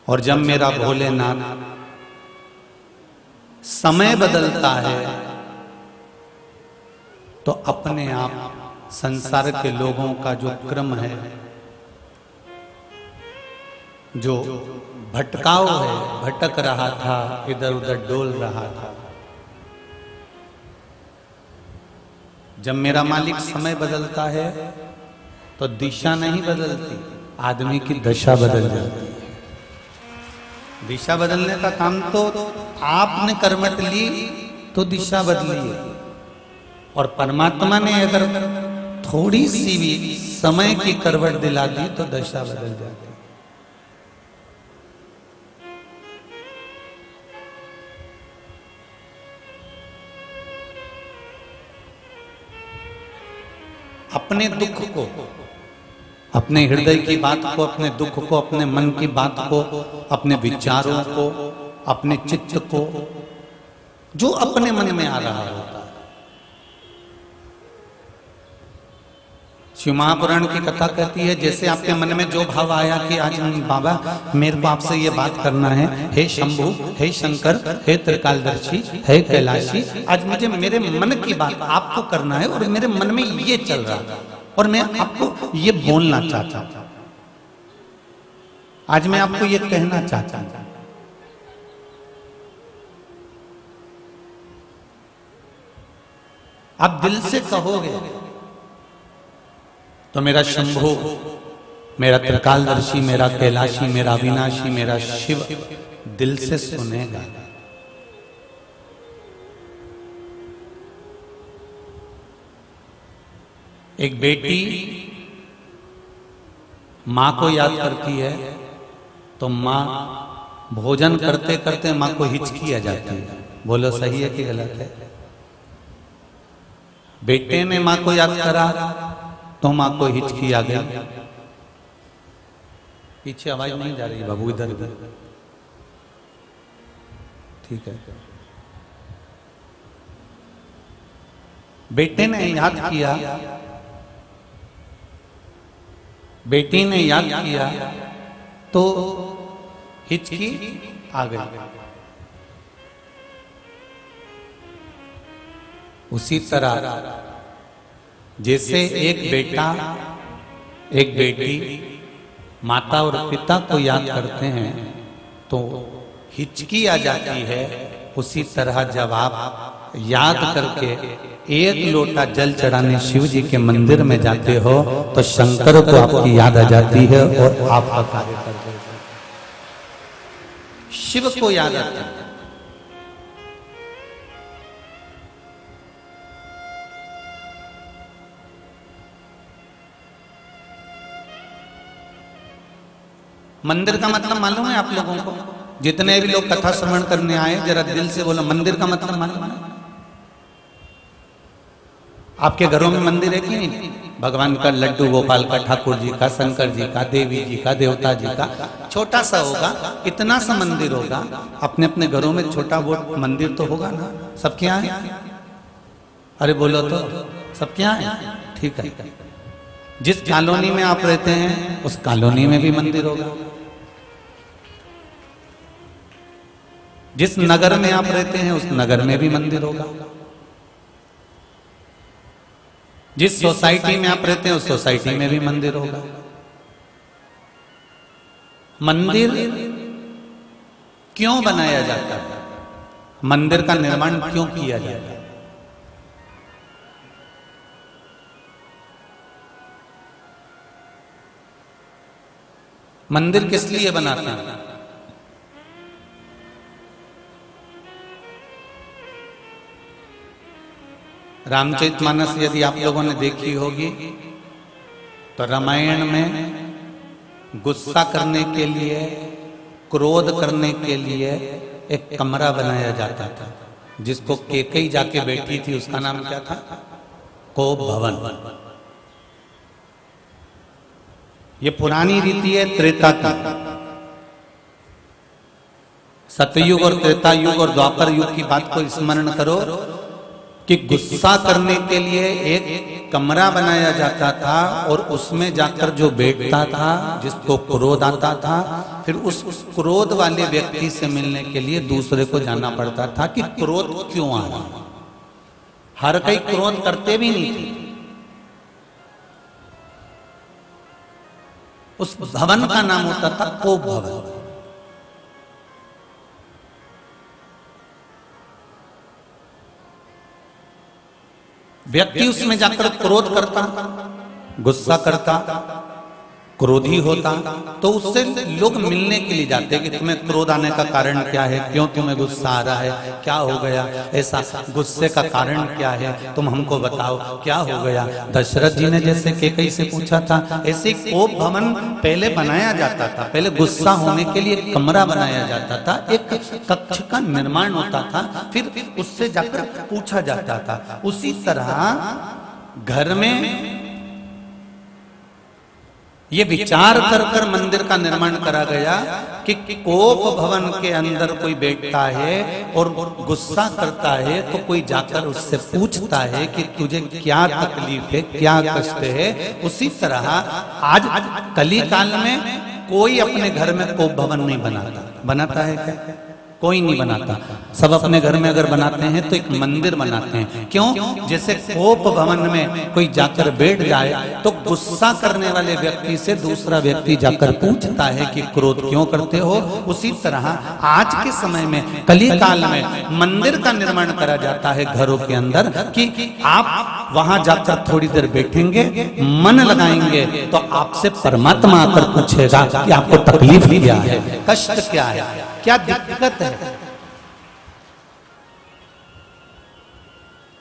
और जब मेरा भोलेनाथ समय बदलता है तो अपने आप संसार के लोगों का जो क्रम है, जो भटकाव है, भटक रहा था, इधर उधर डोल रहा था, जब मेरा मालिक समय बदलता है तो दिशा नहीं बदलती, आदमी की दशा बदल जाती है। दिशा बदलने का काम तो आपने करवट ली तो दिशा बदली है, और परमात्मा ने अगर थोड़ी सी भी समय की करवट दिला दी तो दशा बदल जाती है। अपने दुख को, अपने हृदय की बात को, अपने दुख को, अपने मन की बात को, अपने विचारों को, अपने चित्त को, जो अपने मन में आ रहा होता है। शिव महापुराण की कथा कहती है, जैसे आपके मन में जो भाव आया कि आज बाबा मेरे को आपसे ये बात करना है, हे शंभु, हे शंकर, हे त्रिकालदर्शी, हे कैलाशी, आज मुझे मेरे मन की बात आपको करना है और मेरे मन में ये चल रहा है और मैं आपको ये बोलना चाहता हूं, आज मैं आपको ये कहना चाहता हूं। आप दिल से कहोगे तो मेरा शंभु, मेरा त्रिकालदर्शी, मेरा कैलाशी, मेरा अविनाशी, मेरा शिव दिल से सुनेगा। एक बेटी मां को याद करती है तो मां भोजन करते करते मां को हिचकी आ जाती है। बोलो सही है कि गलत है? बेटे ने मां को याद करा तो मां को हिचकी आ गई। पीछे आवाज नहीं जा रही बाबू, इधर इधर, ठीक है। बेटे ने याद किया, बेटी ने याद किया तो हिचकी आ गई। उसी तरह जैसे एक बेटा, एक बेटी माता और पिता को याद करते हैं तो हिचकी आ जाती है, उसी तरह जब आप याद करके एक लोटा जल चढ़ाने शिव जी के मंदिर में जाते हो तो शंकर को आपकी याद आ जाती है और आपका कार्य कर देते हैं। शिव को याद आता है। मंदिर का मतलब मालूम है आप लोगों को? जितने भी लोग कथा श्रवण करने आए जरा दिल से बोलो, मंदिर का मतलब मालूम है? आपके घरों में मंदिर है कि नहीं? भगवान का, लड्डू गोपाल का, ठाकुर जी का, शंकर जी का, देवी जी का, देवता जी का, छोटा सा होगा, इतना सा मंदिर होगा। अपने अपने घरों में छोटा वो मंदिर तो होगा ना? सबके यहाँ है? अरे बोलो तो, सबके यहाँ है? ठीक है। जिस कॉलोनी में आप रहते हैं उस कॉलोनी में भी मंदिर होगा। जिस नगर में आप रहते हैं उस नगर में भी मंदिर होगा। जिस सोसाइटी में आप रहते हैं उस सोसाइटी में भी मंदिर होगा। मंदिर क्यों बनाया जाता है? मंदिर का निर्माण क्यों किया जाता है? मंदिर किस लिए बनाते हैं? रामचरितमानस यदि आप लोगों ने देखी होगी तो रामायण में गुस्सा करने के लिए, क्रोध करने के लिए एक कमरा बनाया जाता था, जिसको केकई जाके बैठी थी, उसका नाम क्या था? कोप भवन। ये पुरानी रीति है त्रेता की। सतयुग और त्रेता युग और द्वापर युग की बात को स्मरण करो कि गुस्सा करने के लिए एक कमरा बनाया जाता था और उसमें जाकर जो बैठता था, जिसको क्रोध आता था, फिर उस क्रोध वाले व्यक्ति से मिलने के लिए दूसरे को जाना पड़ता था कि क्रोध क्यों आ रहा। हर कोई क्रोध करते भी नहीं थे। उस भवन का नाम होता था कोप भवन। व्यक्ति उसमें जाकर क्रोध करता, गुस्सा करता, क्रोधी होता, तो उससे लोग मिलने के लिए जाते कि तुम्हें क्रोध आने का कारण क्या है, क्यों तुम्हें गुस्सा आ रहा है, क्या हो गया, ऐसा गुस्से का कारण क्या है, तुम हमको बताओ क्या हो गया। दशरथ जी ने जैसे कैकेयी से पूछा था, ऐसे कोप भवन पहले बनाया जाता था। पहले गुस्सा होने के लिए एक कमरा बनाया जाता था, एक कक्ष का निर्माण होता था, फिर उससे जाकर पूछा जाता था। उसी तरह घर में ये विचार कर कर मंदिर का निर्माण करा गया कि कोप भवन के अंदर कोई बैठता है और गुस्सा करता है तो कोई जाकर उससे पूछता है कि तुझे क्या तकलीफ है, क्या कष्ट है। उसी तरह आज कली काल में कोई अपने घर में कोप भवन नहीं बनाता। बनाता है क्या? कोई नहीं बनाता। सब अपने घर में अगर बनाते हैं तो एक मंदिर बनाते हैं। क्यों? जैसे कोप भवन में कोई जाकर बैठ जाए तो गुस्सा करने वाले व्यक्ति से दूसरा व्यक्ति जाकर पूछता है कि क्रोध क्यों करते हो। उसी तरह आज के समय में कली काल में मंदिर का निर्माण करा जाता है घरों के अंदर कि आप वहां जाकर थोड़ी देर बैठेंगे, मन लगाएंगे तो आपसे परमात्मा आकर पूछेगा कि आपको तकलीफ क्या है, कष्ट क्या है, क्या दिक्कत है।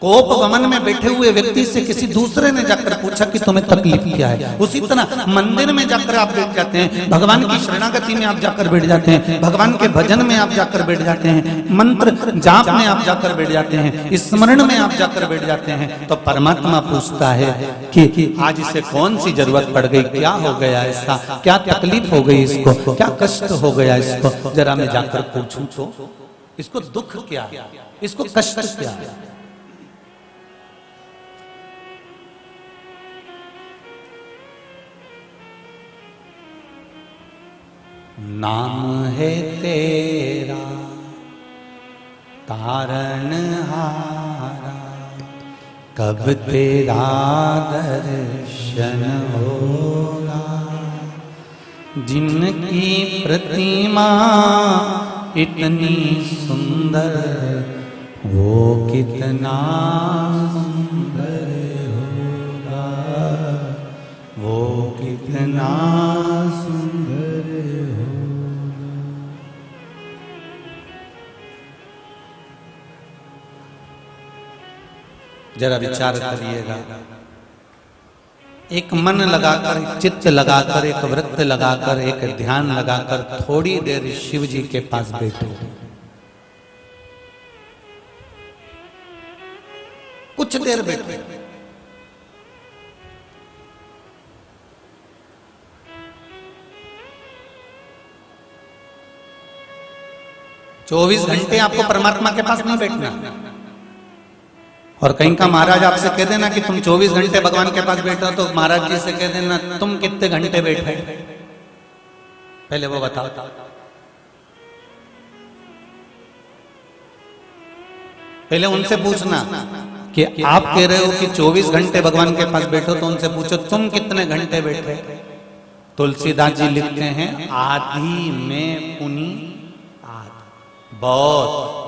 कोप भवन में बैठे हुए व्यक्ति से किसी दूसरे ने जाकर पूछा कि तुम्हें तकलीफ क्या है। उसी तरह मंदिर में जाकर आप बैठ जाते हैं, भगवान की शरणागति में आप जाकर बैठ जाते हैं, भगवान के भजन में आप जाकर बैठ जाते हैं, मंत्र जाप में आप जाकर बैठ जाते हैं, स्मरण में आप जाकर बैठ जाते हैं, तो परमात्मा पूछता है कि आज इसे कौन सी जरूरत पड़ गई, क्या हो गया, ऐसा क्या तकलीफ हो गई, इसको क्या कष्ट हो गया, इसको जरा मैं जाकर पूछूं तो इसको दुख क्या है, इसको कष्ट क्या है। नाम है तेरा तारनहारा, कब तेरा दर्शन होगा। जिनकी प्रतिमा इतनी सुंदर, वो कितना सुंदर होगा, वो कितना सुंदर। जरा विचार करिएगा, एक मन लगाकर, चित्त लगाकर, एक वृत्त लगाकर, एक ध्यान लगाकर थोड़ी देर शिव जी के पास बैठो। कुछ देर बैठो। चौबीस घंटे आपको परमात्मा के पास नहीं बैठना। और कहीं का महाराज आपसे कह देना कि तुम 24 घंटे भगवान के पास बैठो, तो महाराज जी से कह देना तुम कितने घंटे बैठे, पहले वो बताओ। पहले उनसे पूछना कि आप कह रहे हो कि 24 घंटे भगवान के पास बैठो, तो उनसे पूछो तुम कितने घंटे बैठे। तुलसीदास जी लिखते हैं, आधी में पुनी आध। बहुत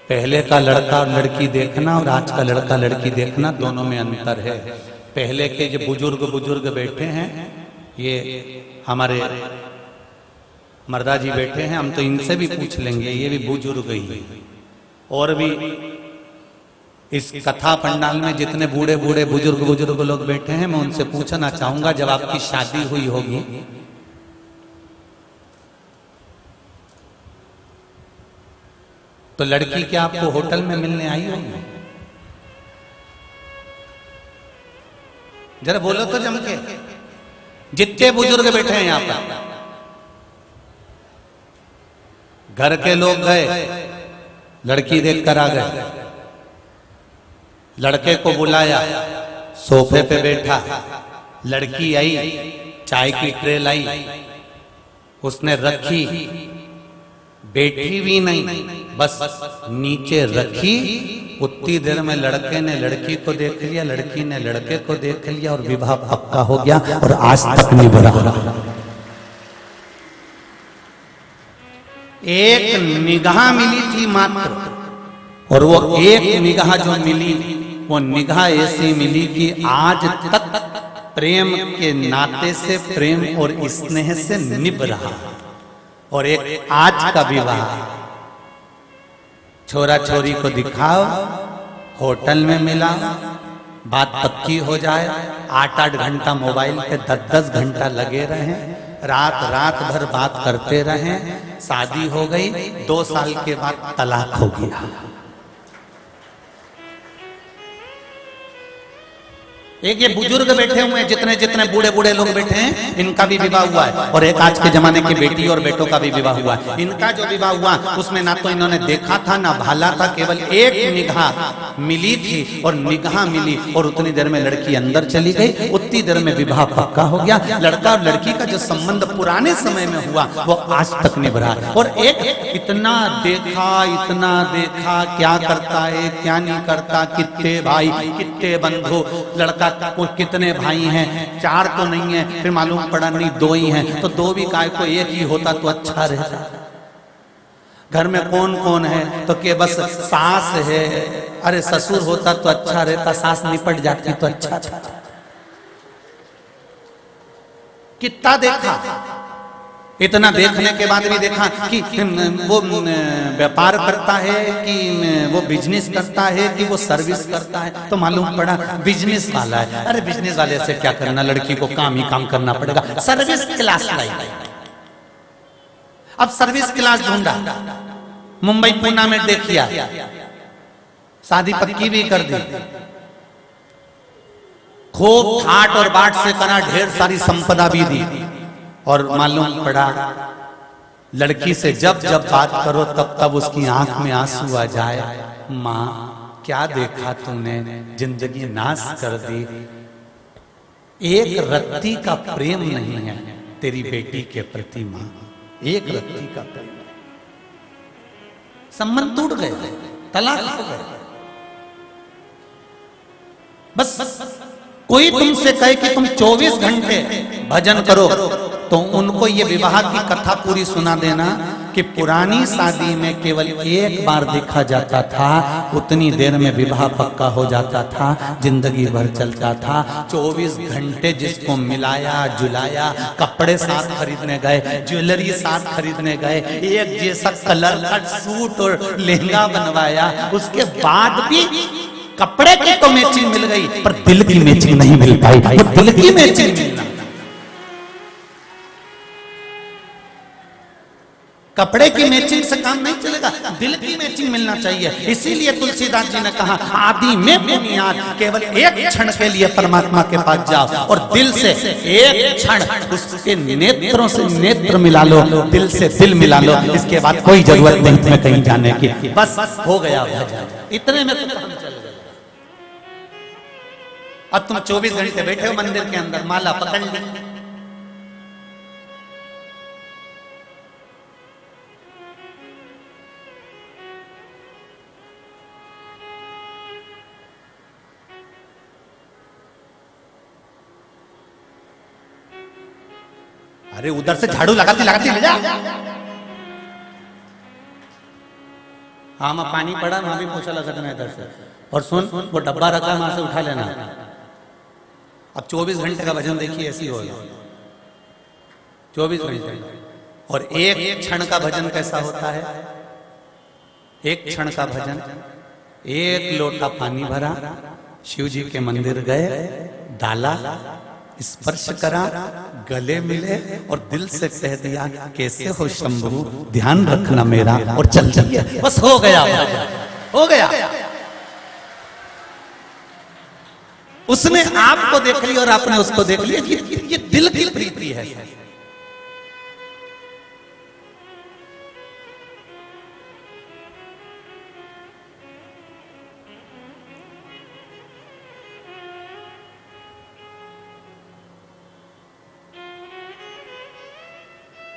पहले का लड़का और लड़की देखना और आज का लड़का लड़की देखना, दोनों में अंतर है। पहले के जो बुजुर्ग बैठे हैं, ये हमारे मर्दा जी बैठे हैं, हम तो इनसे भी पूछ लेंगे, ये भी बुजुर्ग ही। और भी इस कथा पंडाल में जितने बूढ़े बूढ़े बुजुर्ग लोग बैठे हैं, मैं उनसे पूछना चाहूंगा, जब आपकी शादी हुई होगी तो लड़की क्या आपको होटल में मिलने आई होगी? जरा बोलो तो जम के। जितने बुजुर्ग बैठे हैं यहां पर, घर के लोग गए, लड़की देखकर आ गए, लड़के को बुलाया, सोफे पे बैठा, लड़की आई, चाय की ट्रे लाई, उसने रखी, बैठी भी नहीं, बस नीचे रखी। उतनी देर में लड़के ने लड़की को देख लिया, लड़की ने लड़के को देख लिया और विवाह पक्का हो गया और आज तक नहीं बढ़ा। एक निगाह मिली थी मात्र, और वो एक निगाह जो मिली, वो निगाह ऐसी मिली कि आज तक प्रेम के नाते से, प्रेम और स्नेह से निभ रहा। और एक आज का विवाह, छोरा छोरी को दिखाओ, होटल में मिला, बात पक्की हो जाए, 8-8 घंटा मोबाइल पे 10-10 घंटा लगे रहे, रात भर बात करते रहे, शादी हो गई, 2 साल के बाद तलाक हो गया। एक ये बुजुर्ग बैठे हुए हैं, जितने जितने बूढ़े बूढ़े लोग बैठे हैं, इनका भी विवाह हुआ है, और एक आज के जमाने की बेटी और बेटों का भी विवाह हुआ है। इनका जो विवाह हुआ उसमें ना तो इन्होंने देखा था ना भाला था, केवल एक निगाह मिली थी, और निगाह मिली और उतनी देर में लड़की अंदर चली गई, उतनी देर में विवाह पक्का हो गया। लड़का और लड़की का जो संबंध पुराने समय में हुआ वो आज तक निभ रहा। और एक इतना देखा क्या करता है क्या नहीं करता, कितने भाई कितने बंधु, लड़का को कितने भाई हैं, 4 तो नहीं है, फिर मालूम पड़ा नहीं 2 ही हैं, तो 2 भी काय को 1 ही होता तो अच्छा रहता। घर में कौन कौन है, तो के बस सास है, अरे ससुर होता तो अच्छा रहता, सास निपट जाती तो अच्छा था। कितना देखा, इतना देखने के बाद भी देखा कि वो व्यापार करता है कि वो बिजनेस करता है कि वो सर्विस करता है, तो मालूम पड़ा बिजनेस वाला है। अरे बिजनेस वाले से क्या करना, लड़की को काम ही काम करना पड़ेगा, सर्विस क्लास लाई। अब सर्विस क्लास ढूंढा, मुंबई पूना में देखिया, शादी पक्की भी कर दी, खूब ठाट और बाट से करा, ढेर सारी संपदा भी दी। और मालूम पड़ा लड़की से जब जब बात करो तब तब उसकी आंख में आंसू आ जाए, माँ क्या देखा तूने, जिंदगी नाश कर दी, एक रत्ती का प्रेम नहीं है तेरी बेटी के प्रति माँ, एक रत्ती का प्रेम, संबंध टूट गए, तलाक हो गए। बस कोई तुमसे कहे कि तुम 24 घंटे भजन करो, तो उनको ये विवाह की कथा पूरी सुना देना कि पुरानी शादी में केवल एक बार देखा जाता था, उतनी देर में विवाह पक्का हो जाता था, जिंदगी भर चलता था। 24 घंटे जिसको मिलाया जुलाया, कपड़े साथ खरीदने गए, ज्वेलरी साथ खरीदने गए, एक जैसा कलर का सूट और लहंगा बनवाया, उसके बाद भी कपड़े की तो मैचिंग मिल गई पर दिल की मैचिंग नहीं मिल पाई। दिल की मैचिंग मिलना, कपड़े की मैचिंग से काम नहीं चलेगा, दिल की मैचिंग मिलना चाहिए। इसीलिए तुलसीदास जी ने कहा आदि में बुनियाद, केवल एक क्षण के लिए परमात्मा के पास जाओ और दिल से एक क्षण उसके नेत्रों से नेत्र मिला लो, दिल से दिल मिला लो, इसके बाद कोई जरूरत नहीं तुम्हें कहीं जाने की, बस हो गया भजन, इतने में तुम काम चल गया। अब तुम 24 घंटे बैठे हो मंदिर के अंदर, माला पकड़ ली, अरे उधर से झाड़ू लगाती लगाती ले जा। हाँ मैं पानी पड़ा, वहां भी पोछा लगा देना इधर से। और सुन, वो डब्बा रखा वहां से उठा लेना। अब 24 घंटे का भजन देखिए ऐसी होगा, 24 घंटे। और एक क्षण का भजन कैसा होता है, एक क्षण का भजन, एक लोटा पानी भरा, शिव जी के मंदिर गए, डाला, स्पर्श करा, गले मिले और दिल से कह दिया कैसे हो शंभू, ध्यान रखना मेरा, और चल दिया, बस हो गया, हो गया। उसने आपको देख लिया और आपने उसको देख लिया, ये दिल की प्रीति है।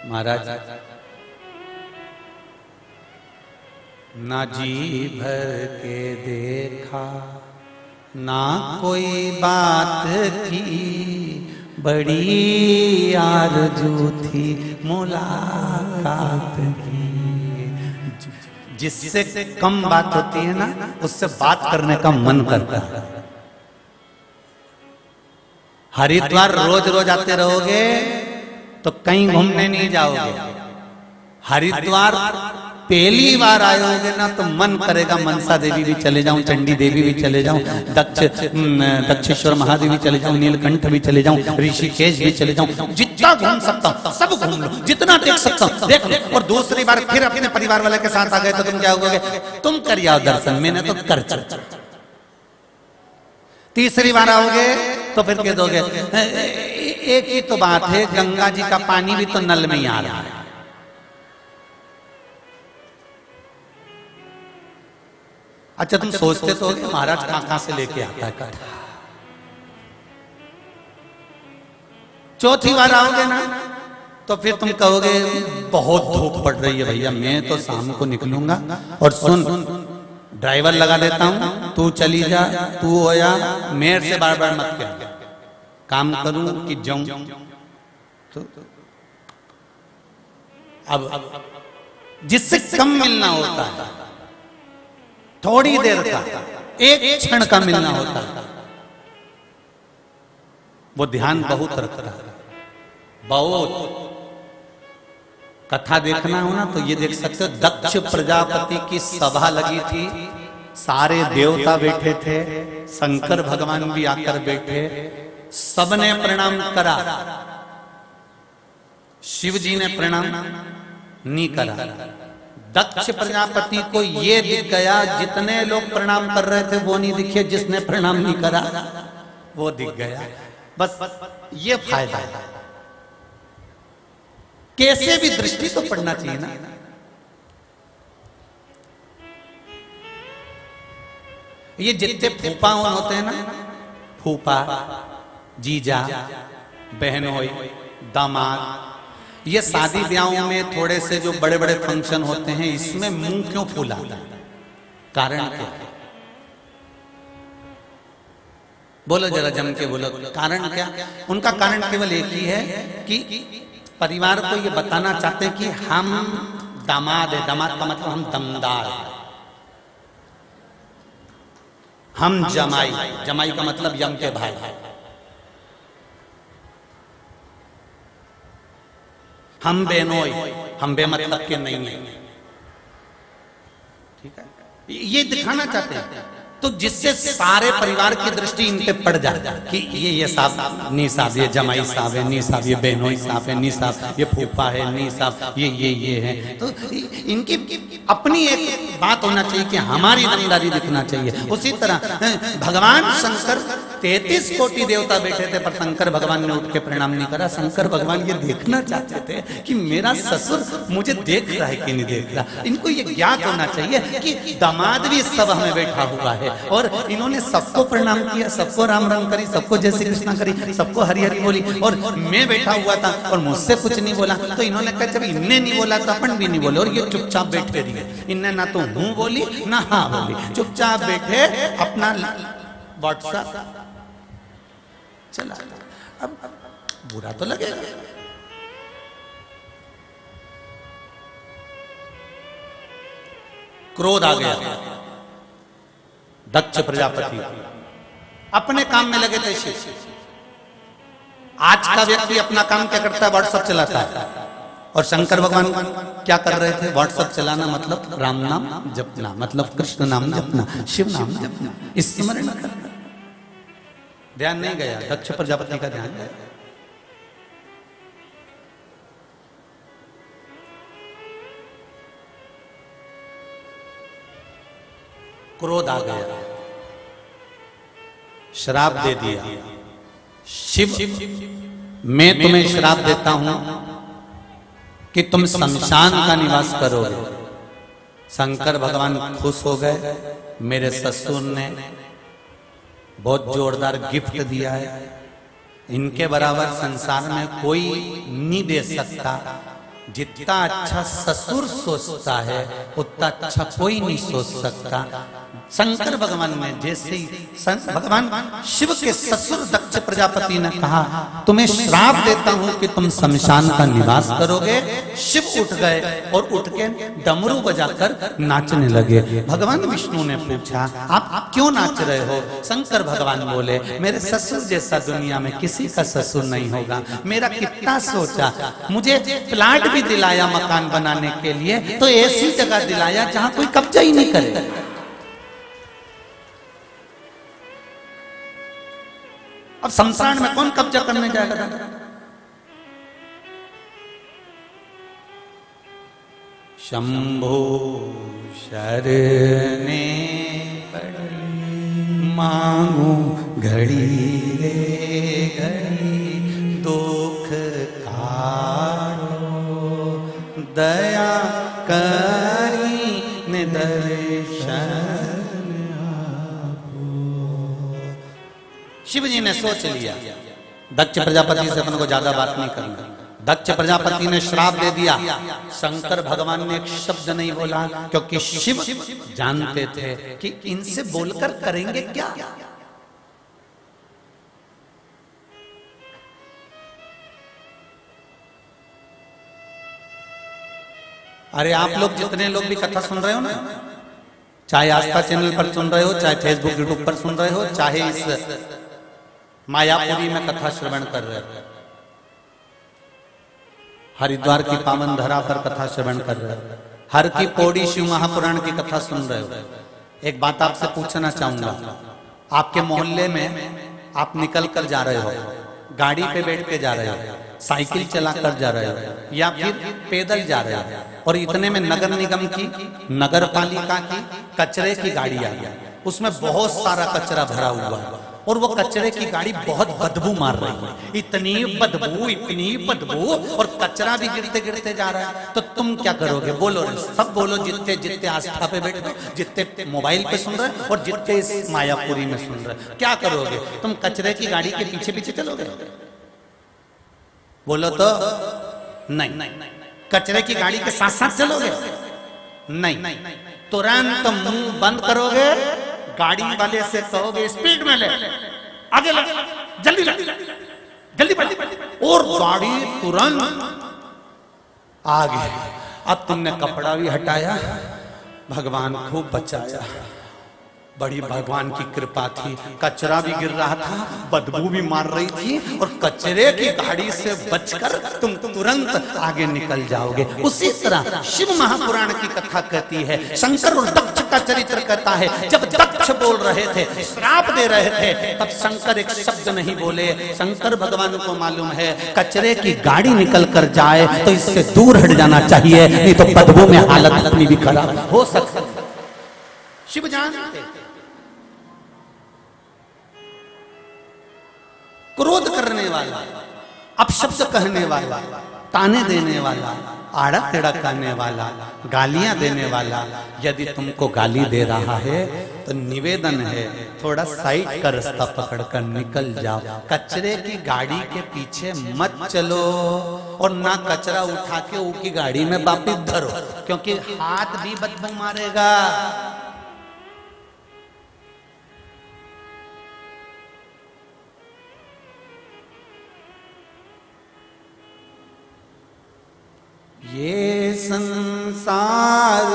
महाराज ना जी भर के देखा ना कोई बात की, बड़ी आरज़ू थी मुलाकात की। जिससे कम बात होती है ना, उससे बात करने का मन करता है। हरिद्वार रोज रोज आते रहोगे तो कहीं घूमने नहीं जाओगे। हरिद्वार पहली बार आयोगे ना तो मन करेगा मनसा देवी भी चले जाऊं, चंडी देवी भी चले जाऊं, दक्षेश्वर महादेव भी चले जाऊं, नीलकंठ भी चले जाऊं, ऋषिकेश भी चले जाऊं। जितना घूम सकता हूं सब घूम लो, जितना देख सकता हूं देख लो। और दूसरी बार फिर अपने परिवार वाले के साथ आ गए तो तुम क्या होगे? तुम कर आओ दर्शन, मैंने तो कर चल। तीसरी बार आओगे तो फिर कह दोगे एक ही तो बात है, गंगा जी का पानी भी तो नल में ही आ रहा है। अच्छा तुम सोचते तो होगे महाराज कहां से लेके आता है कथा। चौथी बार आओगे ना तो फिर तुम कहोगे बहुत धूप पड़ रही है भैया, मैं तो शाम को निकलूंगा। और सुन ड्राइवर लगा देता हूं, तू चली जा, तू हो या, मेरे से बार बार मत कह, काम करूं कि जाऊं। तो अब जिससे कम मिलना होता है, थोड़ी देर का, एक क्षण का मिलना होता है, वो ध्यान बहुत रखता है। बहुत कथा देखना हो ना तो ये देख सकते हो, दक्ष प्रजापति की सभा लगी थी, सारे देवता बैठे थे, शंकर भगवान भी आकर बैठे, सबने प्रणाम करा, शिव जी ने प्रणाम नहीं करा। दक्ष प्रजापति को ये दिख गया, जितने लोग प्रणाम कर रहे थे वो नहीं दिखे, जिसने प्रणाम नहीं करा वो दिख गया। बस ये फायदा है, कैसे भी दृष्टि तो पड़ना चाहिए ना। ये जितने फूफा होते हैं ना, फूफा, जीजा, बहनोई, दामाद, ये शादी ब्याहों में थोड़े से जो बड़े बड़े फंक्शन होते हैं, इसमें मुंह क्यों फूलाता है? कारण क्या है? बोलो जरा जम के बोलो, कारण क्या? उनका कारण केवल एक ही है कि परिवार को ये बताना चाहते हैं कि हम दामाद है। दामाद का मतलब हम दमदार है। हम जमाई, जमाई का मतलब यम के भाई है। हम बेनोई, हम बेमतलब के नहीं है। ठीक है, ये दिखाना चाहते हैं, तो जिससे सारे परिवार की दृष्टि इन पे पड़ जाए कि ये साहब नी साहब, ये जमाई साहब है, नी साहब ये बहनोई साहब है, नी साहब ये फूफा है, नी साहब ये है। तो इनकी अपनी एक बात होना चाहिए कि हमारी दमदारी दिखना चाहिए। उसी तरह भगवान शंकर 33 कोटि देवता बैठे थे, पर शंकर भगवान ने उठ के प्रणाम नहीं करा। शंकर भगवान ये देखना चाहते थे कि मेरा ससुर मुझे देख रहा है कि नहीं देख रहा। इनको ये ज्ञात होना चाहिए कि दामाद भी इस सभा में बैठा हुआ है, और इन्होंने सबको प्रणाम किया, सबको राम राम करी, सबको जय श्री कृष्णा करी, सबको हरि हरि बोली, और मैं बैठा हुआ था और मुझसे कुछ नहीं बोला। तो इन्होंने कहा जब इनने नहीं बोला तो अपन भी नहीं बोले, और ये चुपचाप बैठे रहिए। इनने ना तो हूं बोली ना हाँ बोली, चुपचाप बैठे अपना व्हाट्सएप चला। अब बुरा तो लगेगा, क्रोध आ गया। दक्ष प्रजापति अपने काम में लगे थे। आज का व्यक्ति अपना काम क्या करता है? व्हाट्सएप चलाता है। और शंकर भगवान क्या कर रहे थे? व्हाट्सएप चलाना मतलब राम नाम जपना, मतलब कृष्ण नाम जपना, शिव नाम जपना, स्मरण करना। ध्यान नहीं गया, दक्ष प्रजापति का ध्यान गया। क्रोध आ गया, श्राप दे दिया। शिव, मैं तुम्हें श्राप देता हूं कि तुम शमशान का निवास करोगे। शंकर भगवान खुश हो गए, मेरे ससुर ने बहुत जोरदार गिफ्ट दिया है, इनके बराबर संसार में कोई नहीं दे सकता। जितना अच्छा ससुर सोचता है उतना अच्छा कोई नहीं सोच सकता। शंकर भगवान ने जैसे ही भगवान शिव के ससुर दक्ष प्रजापति ने कहा तुम्हें श्राप देता हूं कि तुम शमशान का निवास करोगे, शिव उठ गए और उठ के डमरू बजाकर नाचने लगे। भगवान विष्णु ने पूछा आप क्यों नाच रहे हो? शंकर भगवान बोले मेरे ससुर जैसा दुनिया में किसी का ससुर नहीं होगा। मेरा कितना सोचा, मुझे प्लाट भी दिलाया मकान बनाने के लिए, तो ऐसी जगह दिलाया जहां कोई कब्जा ही नहीं करे। अब शमशान में कौन कब्जा करने जाएगा? शंभो शरणे पड़ी मांगू घड़ी रे घड़ी, दुख काटो दया करी निदर्शन। शिव जी ने सोच लिया दक्ष प्रजापति से अपन को ज्यादा बात नहीं करना। दक्ष प्रजापति ने श्राप दे दिया, शंकर भगवान ने एक शब्द नहीं बोला, क्योंकि शिव जानते थे कि इनसे बोलकर करेंगे क्या। अरे आप लोग जितने लोग भी कथा सुन रहे हो ना, चाहे आस्था चैनल पर सुन रहे हो, चाहे फेसबुक यूट्यूब पर सुन रहे हो, चाहे इस मायापुरी में कथा श्रवण कर रहे हो, हरिद्वार की पावन धरा पर कथा श्रवण कर रहे हो, हर की पौड़ी शिव महापुराण की कथा सुन रहे हो, एक बात आपसे पूछना चाहूंगा। आपके मोहल्ले में आप निकल कर जा रहे हो, गाड़ी पे बैठ के जा रहे हो, साइकिल चला कर जा रहे हो या फिर पैदल जा रहे हो, और इतने में नगर निगम की, नगर पालिका की कचरे की गाड़ी आ गई, उसमें बहुत सारा कचरा भरा हुआ है और वो कचरे की गाड़ी बहुत बदबू मार रही है, इतनी बदबू, और कचरा भी गिरते गिरते जा रहा है। तो तुम क्या करोगे? बोलो, सब बोलो, जितने जितने आस्था पे बैठे, जितने मोबाइल पे सुन रहे और जितने इस मायापुरी में सुन रहे, क्या करोगे? तुम कचरे की गाड़ी के पीछे पीछे चलोगे? बोलो तो नहीं। कचरे की गाड़ी के साथ साथ चलोगे? नहीं। तुरंत मुंह बंद करोगे, गाड़ी वाले से कहोगे स्पीड में ले, आगे लगे, जल्दी बढ़, और गाड़ी तुरंत आगे। अब तुमने कपड़ा भी हटाया, भगवान खूब बचाया, बड़ी भगवान की कृपा थी, कचरा भी गिर रहा था, बदबू भी मार रही थी, और कचरे की गाड़ी से बचकर तुम तुरंत आगे निकल जाओगे। उसी तरह शिव महापुराण की कथा कहती है, शंकर और दक्ष का चरित्र कहता है, जब दक्ष बोल रहे थे, श्राप दे रहे थे, तब शंकर एक शब्द नहीं बोले। शंकर भगवान को मालूम है कचरे की गाड़ी निकल कर जाए तो इससे दूर हट जाना चाहिए, नहीं तो बदबू में हालत अपनी भी खराब हो सकती है। शिव जानते, क्रोध करने वाला, अपशब्द कहने वाला, ताने देने वाला, आड़ा टेढ़ा करने वाला, गालियां देने वाला, यदि तुमको गाली दे रहा है तो निवेदन है थोड़ा साइड का रास्ता पकड़कर निकल जाओ, कचरे की गाड़ी के पीछे मत चलो, और ना कचरा उठा के वो की गाड़ी में वापिस धरो, क्योंकि हाथ भी बदबू मारेगा। ये संसार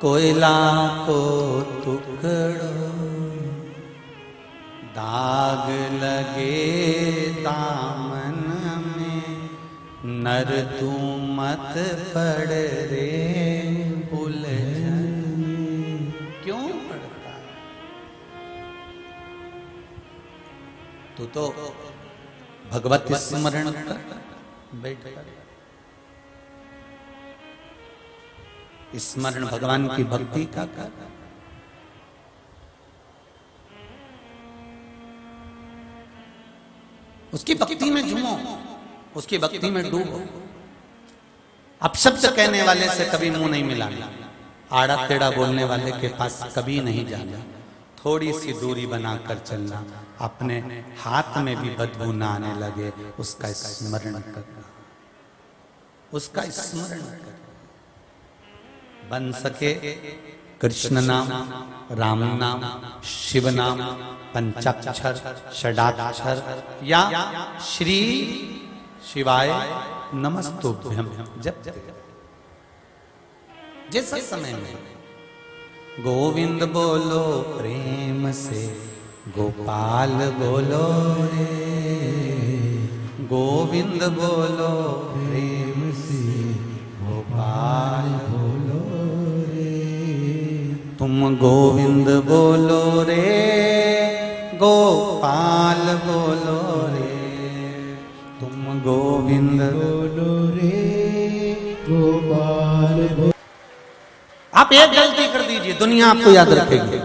कोयला को टुकड़ो, दाग लगे दामन में, नर तू मत पड़ रे उलझन। क्यों पड़ता? तू तो भगवत स्मरण कर बैठ कर, स्मरण भगवान की भक्ति का कर, उसकी भक्ति में झूमो, उसकी भक्ति में डूबो। अपशब्द कहने वाले से कभी मुंह नहीं मिलाना, आड़ा टेढ़ा बोलने वाले के पास कभी नहीं जाना, थोड़ी सी दूरी बनाकर चलना, अपने हाथ में भी बदबू ना आने लगे उसका स्मरण करना। उसका स्मरण करें। बन सके कृष्ण नाम, राम नाम, शिव नाम, पंचाक्षर, षडाक्षर या श्री शिवाय नमस्तुभ्यम जपते जिस समय में गोविंद बोलो प्रेम से, गोपाल बोलो रे, गोविंद बोलो प्रेम से, गोपाल बोलो रे। तुम गोविंद बोलो रे, गोपाल बोलो रे, तुम गोविंद बोलो रे, गोपाल बोलो। आप एक गलती कर दीजिए, दुनिया आपको याद रखेगी,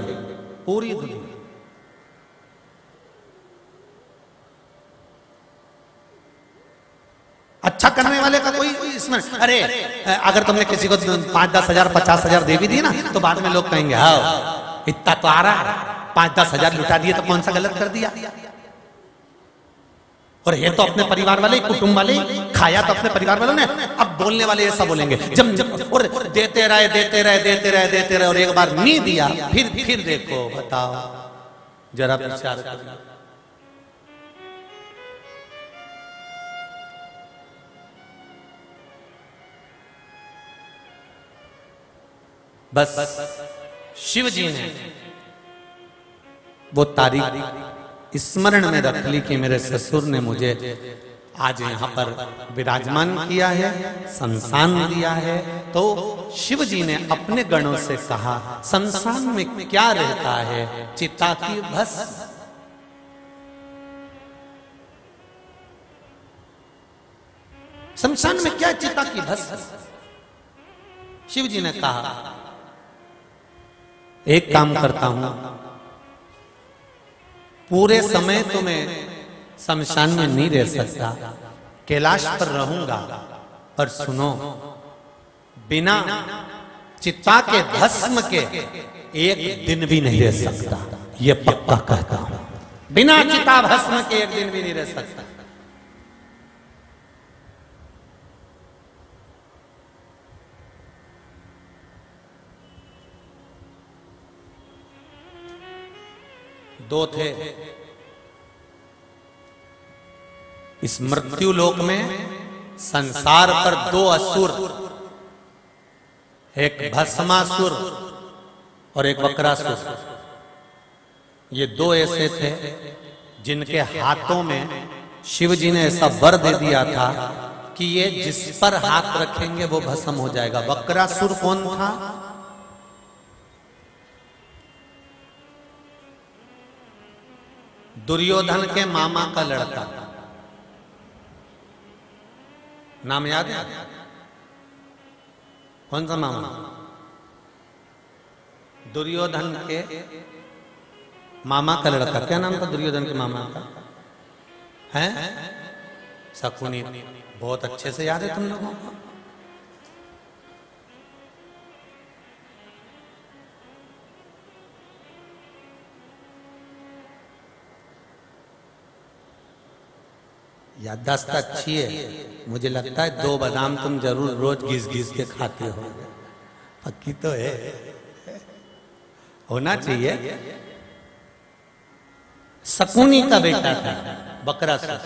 पूरी दुनिया। अच्छा करने वाले का कोई इसमें, अरे अगर तुमने किसी को 5-10 हजार 50 हजार दे भी दी ना, तो बाद में लोग कहेंगे हाँ इतना तो आ रहा है, 5-10 हजार लुटा दिए तो कौन सा गलत कर दिया। और ये तो अपने परिवार वाले, कुटुंब वाले, खाया तो अपने परिवार वालों ने। अब बोलने वाले ऐसा बोलेंगे, जब और देते रहे देते रहे देते रहे देते रहे, और एक बार नहीं दिया फिर देखो, बताओ जरा विचार करो। बस शिव जी ने वो तारीख स्मरण में रख ली कि मेरे ससुर ने मुझे आज यहाँ पर विराजमान किया है, संसान दिया है। तो शिव जी ने अपने गणों से कहा, संसान में क्या रहता है? चिता की भस्म। शमशान में क्या चिता की भस्म? शिव जी ने कहा, एक काम करता हूं, पूरे समय तो मैं शमशान में नहीं रह सकता, कैलाश पर रहूंगा, पर सुनो, बिना चिता के भस्म के एक दिन भी नहीं रह सकता, ये पक्का कहता हूं। बिना चिता भस्म के एक दिन भी नहीं रह सकता। दो थे इस मृत्यु लोक में, संसार पर दो असुर, एक भस्मासुर और एक वक्रासुर। ये दो ऐसे थे जिनके हाथों में शिव जी ने ऐसा वर दे दिया था कि ये जिस पर हाथ रखेंगे वो भस्म हो जाएगा। वक्रासुर कौन था? दुर्योधन के मामा का लड़का। नाम याद है? कौन सा मामा? दुर्योधन के मामा का लड़का। क्या नाम था दुर्योधन के मामा का? है शकुनी। बहुत अच्छे से याद है तुम लोगों को। याददाश्त अच्छी है। मुझे लगता है 2 बादाम तुम जरूर रोज घिस घिस के खाते हो। पक्की तो है, होना चाहिए। शकुनी का बेटा था वक्रासुर।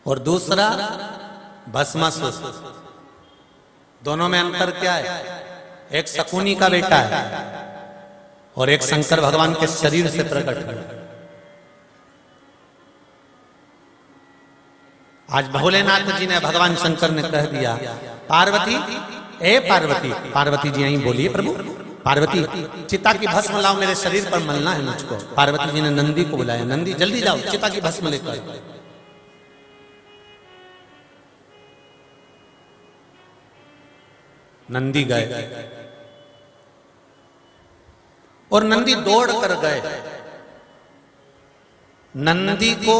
और दूसरा भस्मासुर। दोनों में अंतर क्या है? एक शकुनी का बेटा है और एक शंकर भगवान के शरीर से प्रकट हुआ। आज भोलेनाथ जी ने, भगवान शंकर ने कह दिया, पार्वती, ए पार्वती। पार्वती जी यहीं बोलिए, प्रभु पार्वती चिता की भस्म लाओ, मेरे शरीर पर मलना है मुझको। पार्वती जी ने नंदी को बुलाया, नंदी जल्दी जाओ चिता की भस्म लेकर। नंदी गए और नंदी दौड़ कर गए। नंदी को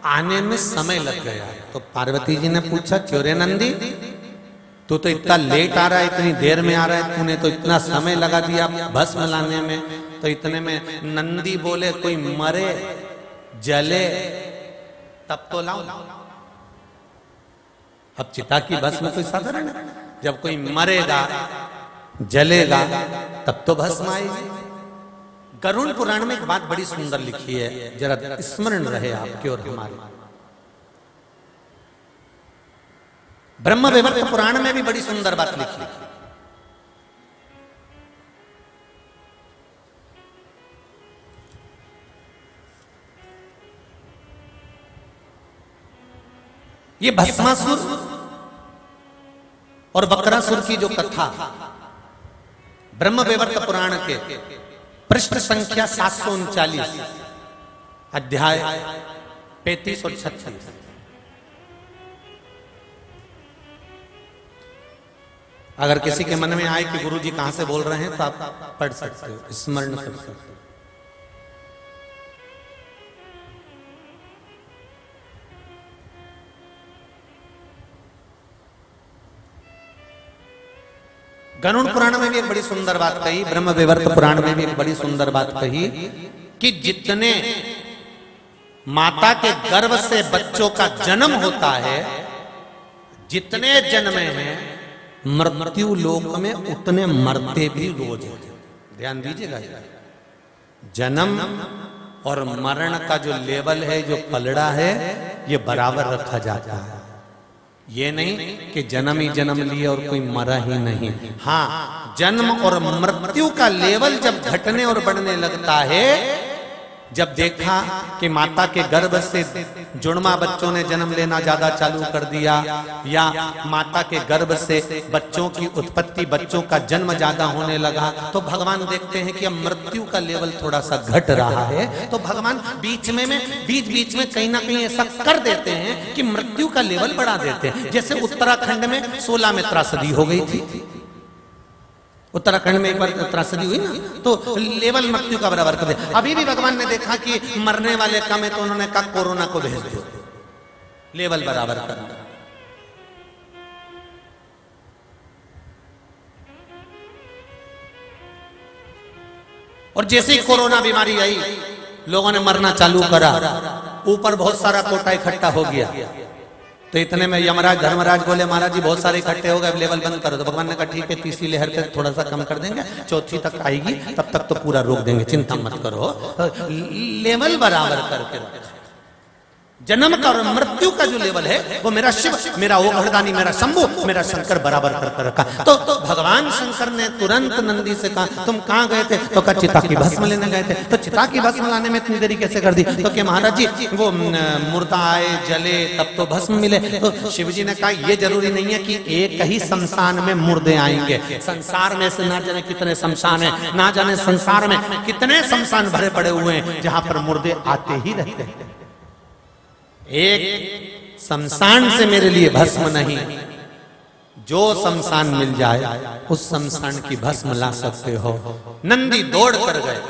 आने में समय लग गया तो पार्वती जी ने पूछा, क्यों रे नंदी, तू तो इतना लेट आ रहा है, इतनी देर में आ रहा है, तूने तो इतना समय लगा दिया भस्म लाने में। तो इतने में नंदी बोले कोई मरे जले तब तो लाऊं। अब चिता की भस्म कोई साधारण है, जब कोई मरेगा जलेगा तब तो भस्म आएगी। गरुड़ पुराण में एक बात बड़ी सुंदर लिखी है, जरा स्मरण रहे आपके और हमारे। ब्रह्म वैवर्त पुराण में भी बड़ी सुंदर बात लिखी। ये भस्मासुर और बकरासुर की जो कथा ब्रह्म वैवर्त पुराण के पृष्ठ संख्या 739, अध्याय 35 और 36। अगर किसी के मन में आए कि गुरु जी कहां से बोल रहे हैं तो आप पढ़ सकते हो, स्मरण कर सकते हो। गरुड़ पुराण में भी एक बड़ी सुंदर बात कही, ब्रह्म वैवर्त पुराण में भी एक बड़ी सुंदर बात कही कि जितने माता के गर्भ से बच्चों का जन्म होता है, जितने जन्मे हैं मृत्यु लोक में उतने मरते भी रोज हैं। ध्यान दीजिएगा, जन्म और मरण का जो लेवल है, जो पलड़ा है, ये बराबर रखा जाता है। ये नहीं कि जन्म ही जन्म लिए और कोई मरा ही नहीं। हाँ, जन्म और मृत्यु का लेवल जब घटने और बढ़ने लगता है, जब देखा कि माता के गर्भ से जुड़वा बच्चों ने जन्म लेना ज्यादा चालू कर दिया, या माता के गर्भ से बच्चों की उत्पत्ति, बच्चों का जन्म ज्यादा होने लगा, तो भगवान देखते हैं कि अब मृत्यु का लेवल थोड़ा सा घट रहा है, तो भगवान बीच में कहीं ना कहीं ऐसा कर देते हैं कि मृत्यु का लेवल बढ़ा देते हैं। जैसे उत्तराखंड में 16 में त्रासदी हो गई थी, उत्तराखंड में एक बार त्रासदी हुई ना, तो लेवल मृत्यु का बराबर कर दे। अभी भी भगवान ने देखा कि मरने वाले कम है, तो उन्होंने कहा कोरोना को भेज दो, लेवल बराबर कर दो। और जैसे ही कोरोना बीमारी आई, लोगों ने मरना चालू करा, ऊपर बहुत सारा कोटा इकट्ठा हो गया। तो इतने में यमराज धर्मराज बोले महाराज जी बहुत सारे इकट्ठे हो गए, अब लेवल बंद करो। तो भगवान ने कहा ठीक है, तीसरी लहर पे थोड़ा सा कम कर देंगे, चौथी तक आएगी, तब तक तो पूरा रोक देंगे, चिंता मत करो। लेवल बराबर करके रखा। जन्म का और मृत्यु का जो लेवल है, वो मेरा शिव, मेरा ओघड़दानी, मेरा शंभु, मेरा शंकर बराबर करके रखा। तो भगवान शंकर ने तुरंत नंदी से कहा तुम कहां गए थे? तो कहा चिता की भस्म लेने गए थे। तो चिता की भस्म लाने में इतनी देरी कैसे कर दी? तो क्या महाराज जी वो मुर्दा आए जले तब तो भस्म मिले। तो शिव जी ने कहा ये जरूरी नहीं है कि एक ही शमशान में मुर्दे आएंगे, संसार में से ना जाने कितने शमशान है, ना जाने संसार में कितने शमशान भरे पड़े हुए हैं जहां पर मुर्दे आते ही रहते हैं। एक शमशान से मेरे लिए भस्म नहीं, जो शमशान मिल जाए उस शमशान की भस्म ला सकते हो। नंदी दौड़ कर गए,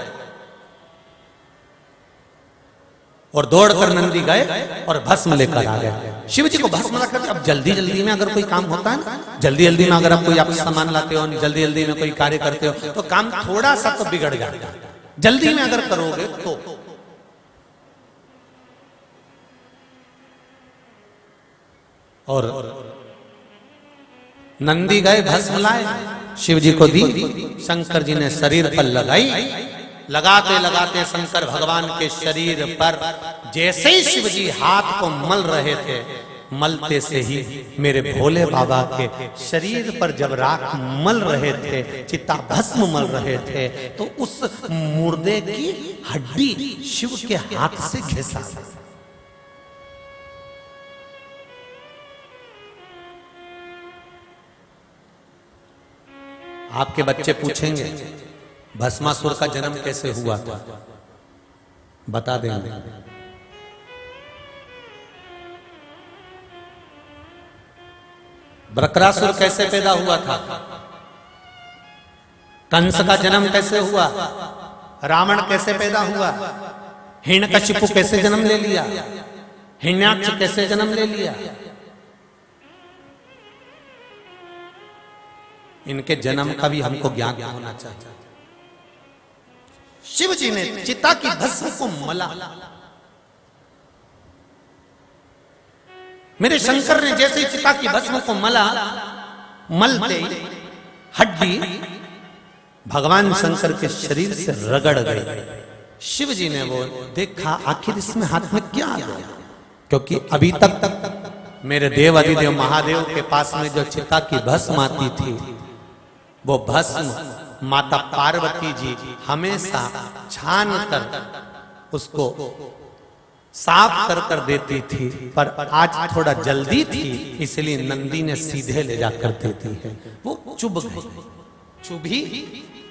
और दौड़कर नंदी गए और भस्म लेकर आ गए। शिव जी को भस्म ला कर, अब जल्दी जल्दी में अगर कोई काम होता है ना, जल्दी जल्दी में अगर आप कोई आप सामान लाते हो, जल्दी जल्दी में कोई कार्य करते हो, तो काम थोड़ा सा तो बिगड़ जाता है। जल्दी में अगर करोगे तो और नंदी गए भस्म लाए, शिव जी को दी, शंकर जी ने शरीर पर लगाई। लगाते लगाते शंकर भगवान के शरीर पर जैसे ही शिव जी हाथ को मल रहे थे, मलते से ही मेरे भोले बाबा के शरीर पर जब राख मल रहे थे, चिता भस्म मल रहे थे, तो उस मुर्दे की हड्डी शिव के हाथ से घिसा। आपके बच्चे पूछेंगे भस्मासुर का जन्म कैसे हुआ था, बता देंगे। बकरासुर कैसे पैदा हुआ था, कंस का जन्म कैसे हुआ, रावण कैसे पैदा हुआ, हिरण्यकशिपु कैसे जन्म ले लिया, हिरण्याक्ष कैसे जन्म ले लिया। इनके जन्म का भी हमको ज्ञान होना चाहिए। शिव जी ने चिता की भस्म को मला। मेरे शंकर ने जैसे ही चिता की भस्म को मला, मलते हड्डी भगवान शंकर के शरीर से रगड़ गई। शिव जी ने वो देखा, आखिर इसमें हाथ में क्या आ गया, क्योंकि अभी तक मेरे देव अधिदेव महादेव के पास में जो चिता की भस्म आती थी, वो भस्म माता पार्वती जी हमेशा छान कर उसको साफ कर देती थी, पर आज थोड़ा जल्दी थी, इसलिए नंदी ने सीधे ले जाकर देती है। वो चुभ गई, चुभी।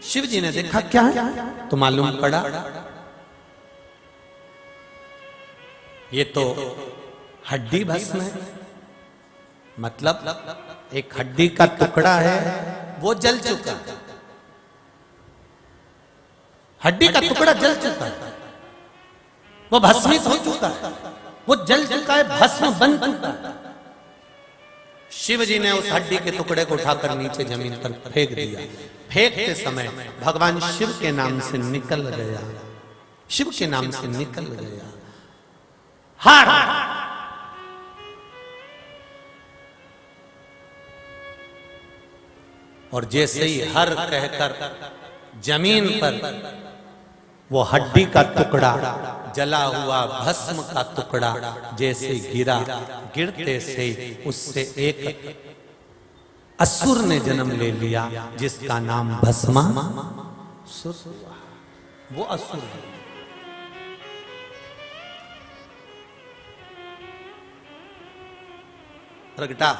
शिव जी ने देखा क्या है, तो मालूम पड़ा ये तो हड्डी भस्म है, मतलब एक हड्डी का टुकड़ा है, वो जल चुका है। हड्डी का टुकड़ा जल चुका है, वो भस्मित हो चुका है, वो जल चुका है, भस्म बन चुका है। शिव जी ने उस हड्डी के टुकड़े को उठाकर नीचे जमीन पर फेंक दिया। फेंकते समय भगवान शिव के नाम से निकल गया, शिव के नाम से निकल गया हार। और जैसे ही हर कहकर जमीन पर वो हड्डी का टुकड़ा, जला हुआ भस्म का टुकड़ा जैसे गिरा, गिरते से उससे एक असुर ने जन्म ले लिया, जिसका नाम भस्मासुर हुआ। वो असुर है। प्रगटा